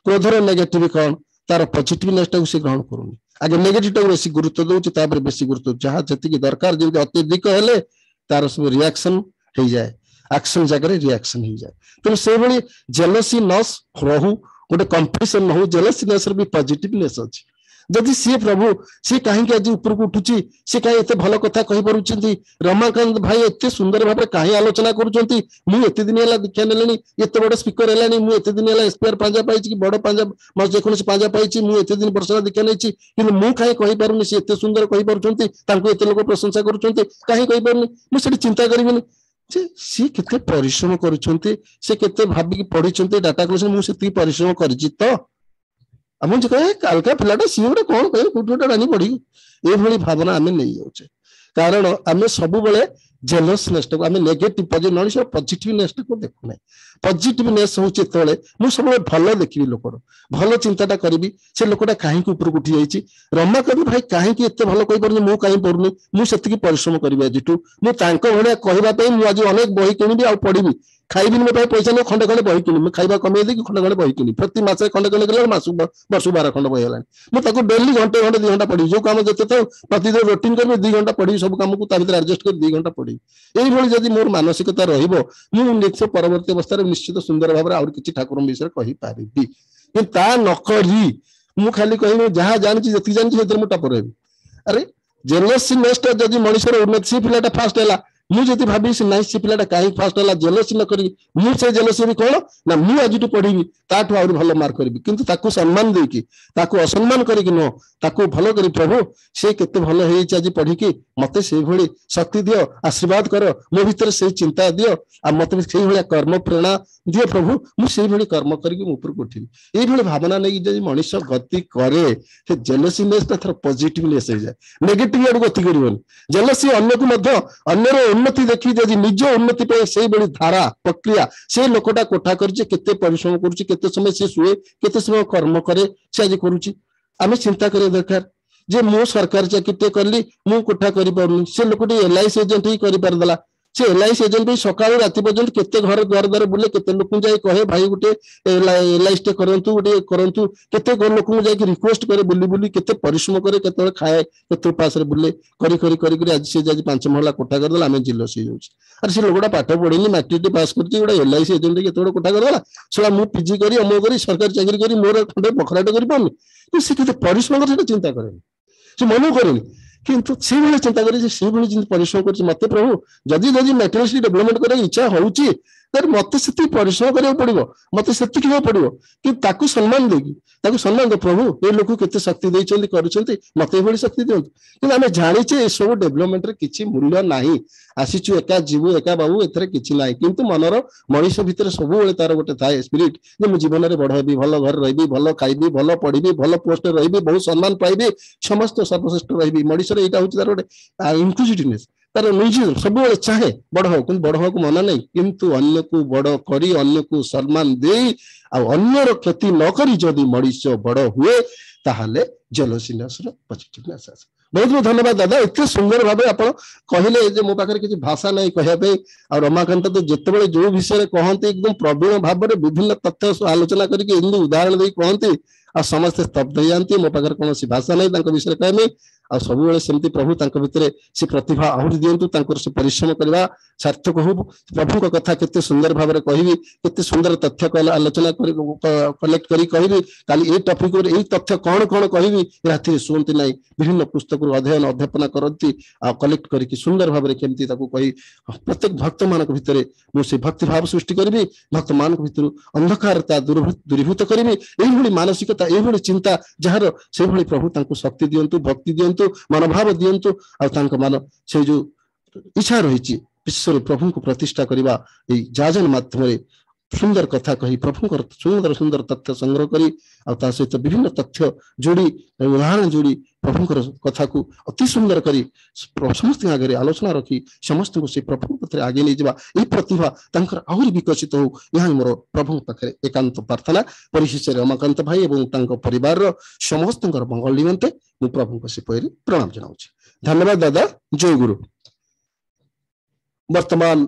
Speaker 2: क्रोधर नेगेटिव कोन तार पॉजिटिवनेस टा से ग्रहण करूनी आगे नेगेटिव टा बेसी गुरुत्व दोछि तापर बेसी गुरुत्व जहा जति की दरकार जे अत्यधिक हेले तार सब रिएक्शन हो जाए एक्शन जगह रिएक्शन हो जाए तो से भली जेलसी नस रहू गोटे कंपटीशन हो जेलसीनेस भी पॉजिटिवनेस अछि जदि सी प्रभु सी कहीं आज ऊपर को उठुची सी कहीं एते भल कथा कहि परुचंती रमाकांत भाई एते सुंदर भाबरे कहीं आलोचना करूचंती मु एते दिन हला दीक्षा नेलेनी एते बड़ स्पीकर हेलानी मु एते दिन हला स्पीकर पांजा पाइची कि बड़ पांजा म जे कोनस पांजा पाइची मु एते दिन वर्षला दीक्षा नेची कि मु कहीं कहि पारुनी सी एते सुंदर कहि परुचंती तांको एते लोक प्रशंसा करूचंती कहीं कहि पारुनी मु सेठी चिंता करिबिनी जे सी केते परिश्रम करूचंती से केते भाबी कि पढिचंती डाटा कलेक्शन मु सेती परिश्रम करजी तो हम जो कहे अलका पिलाटा सी गोटे कौन कहे कुटुटा रानी पड़ी ए भली भावना आमे नै जाउछे कारण आमे सब बेले जेलसनेस को आमे नेगेटिव पॉजिटिवनेस को देखु नै पॉजिटिवनेस होचे तळे मु सब भलो देखिबी लोकर भलो चिंताटा करबी से लोकटा काहे को ऊपर उठी जाईची रमा कवि भाई काहे कि एते भलो कहि परनी मु काहे पढुनी मु सेति की परिश्रम करबी आजिटू मु तांको भलिया कहबा पई मु आज अनेक बही किनिबी आ पढिबी खाइबी मो पैसा न खंडे खंडे बही किनी खाइबा कमे दे खंडे खंडे बही किनी प्रति मासे खंडे खंडे गला मास वर्ष 12 खंडे बही हलानी मु ताको डेली घंटे 2 घंटा पढी जो काम जते तो प्रतिदिन रूटीन करबी 2 घंटा पढी सब काम को ता भीतर एडजस्ट कर 2 घंटा पढी एई भली जदी मोर मानसिकता रहिबो मु निश्चित परवर्ती अवस्था रे निश्चित सुंदर भाबरे और किछि ठाकुर विषय कहि पारिबी कि ता न करी मु खाली कहि जहां जानछि जति जानछि सेतर मु टपर हेबी अरे जेलसीनेस जदी मनुष्य उन्नति से पिलाटा फास्ट हैला मुझे भाभी से नाइस से पिलाटा कहीं फास्ट है जेलसी न करी मुझे जेलसी भी कौन ना मुझे आज पढ़ी ताठू आहुरी भल मार्क करी किंतु ताको सम्मान देकी ताको असम्मान करी नो ताको भल करी प्रभु से केते भल हे आज पढ़ी की मते से भली शक्ति दियो आशीर्वाद करो मो भीतर से चिंता दियो आ मते से भली कर्म प्रेरणा दियो प्रभु मु से भली कर्म करी के ऊपर उठिबी ए भली भावना नै जे मनुष्य गति करे से जेलसीनेस थर पॉजिटिवनेस हो जाए नेगेटिव आड़ गति करिवनी जेलसी अन्य को मध्य अन्यर उन्नति देखी जदि निज उन्नति पे से बड़ी धारा प्रक्रिया से लोकटा कोठा करजे केते परिश्रम करूची केते समय से सुए केते समय कर्म करे से आज करूची आमे चिंता करे दरकार जे मो सरकार चाकरी करली मु कोठा करि पारुनी से लोकटी एलआईसी एजेंट ही करि पार दला से एलआईसी एजेंट भी सकाळु राति पर्यंत केते घर द्वार द्वार बुले केते लोक जाई कहे भाई गुटे एलआईसी करंतु गुटे करंतु केते लोक जाई कि रिक्वेस्ट करे बुली बुली केते परिश्रम करे केते खाए केते पास रे बुले करी करी करी करी आज से आज 5 महला कोठा कर दला आमे जिल्लो से होउची अरे से लोगडा पाठ पढिनी मैट्रिक पास करची गुडा एलआईसी एजेंट केते कोठा कर दला सोला मु पीजी करी अमो करी सरकारी चाकरी करी मोर खंडे बखराटे करी पाउनी तो से केते परिश्रम कर चिंता करे से मनु करेनी किंतु से भाई चिंता करी से भाई परिश्रम कर मत प्रभु जदि जदि मेटेरियलिस्टिक डेवलपमेंट करने इच्छा होउची तर मत से परिश्रम करा पड़ो मत से पड़ो कि ताकू सम्मान देगी ताकू सम्मान दे प्रभु ये लोक केते शक्ति देइछन्ती करूछन्ती मते भली शक्ति दियंतु कि आमे जानिचे ए सब डेवलपमेंट रे किछि मूल्य नाही आसीचु एका जीवु एका बाबू एथरे किछि नाही किंतु मनर मनुष्य भितर सब बेले तार गोटे थाए स्पिरिट जे मु जीवन रे बढाबी भलो घर रहबी भलो खाइबी भलो पढिबी भलो पोस्ट रहबी बहुत सम्मान पाइबी समस्त सर्वश्रेष्ठ रहबी मनुष्य रे एटा होछि तार गोटे इंक्लूसिवनेस तार निजी सब बेले चाहे बड़ हो किंतु बड़ हो को मना नहीं किंतु अन्य को बड़ करी अन्य को सम्मान दे आ अन्यर क्षति न करी जदि मनुष्य बड़ हुए ताहाले जेलसीनेस रो पॉजिटिवनेस आसे बहुत बहुत धन्यवाद दादा इतने सुंदर भाव आप कहले जे मो पाखरे किसी भाषा नहीं कहया आ रमाकांत तो जितेबाला जो विषय कहते एकदम प्रवीण भाव में विभिन्न तथ्य आलोचना करके उदाहरण दे कहते आ समस्त स्तब्ध हो जाती मो पाखरे कौन भाषा नहीं विषय कहमी आ सब सेमती प्रभु भितर से प्रतिभा आहरी दिंतु से परिश्रम करवा सार्थक हो प्रभु कथा केते सुंदर भाव में कहबी केते सुंदर तथ्य आलोचना कलेक्ट करी कहबी काली ए टॉपिक रे ए तथ्य कौन कौन कहबी राति सुनती नहीं विभिन्न पुस्तक अध्ययन अध्यापना करती आ कलेक्ट करके सुंदर भाव में केमती ताकू कही प्रत्येक भक्त मान भितर मुझे भक्ति भाव सृष्टि करी भक्त मान भीतर अंधकारता दूरीभूत करी यही मानसिकता यही चिंता जार से प्रभु तांको शक्ति दियंतु भक्ति दियंतु मनोभाव दियंतु आ मान से जो इच्छा रही विश्व प्रभु को प्रतिष्ठा करने जाजन माध्यम सुंदर कथा कही प्रभु सुंदर सुंदर तथ्य संग्रह करी आ सहित विभिन्न तथ्य जोड़ी उदाहरण जोड़ी प्रभु कथा को अति सुंदर करी समस्त आगे आलोचना रखी समस्त को से प्रभु पत्र आगे नहीं जावा ये प्रतिभा तांकर आहुरी विकसित हो यहाँ मोर प्रभु पाखे एकांत प्रार्थना परिशेष रमाकांत भाई और परिवार समस्त मंगल निमंते मु प्रभु से पहले प्रणाम जनाऊँ धन्यवाद दादा जय गुरु वर्तमान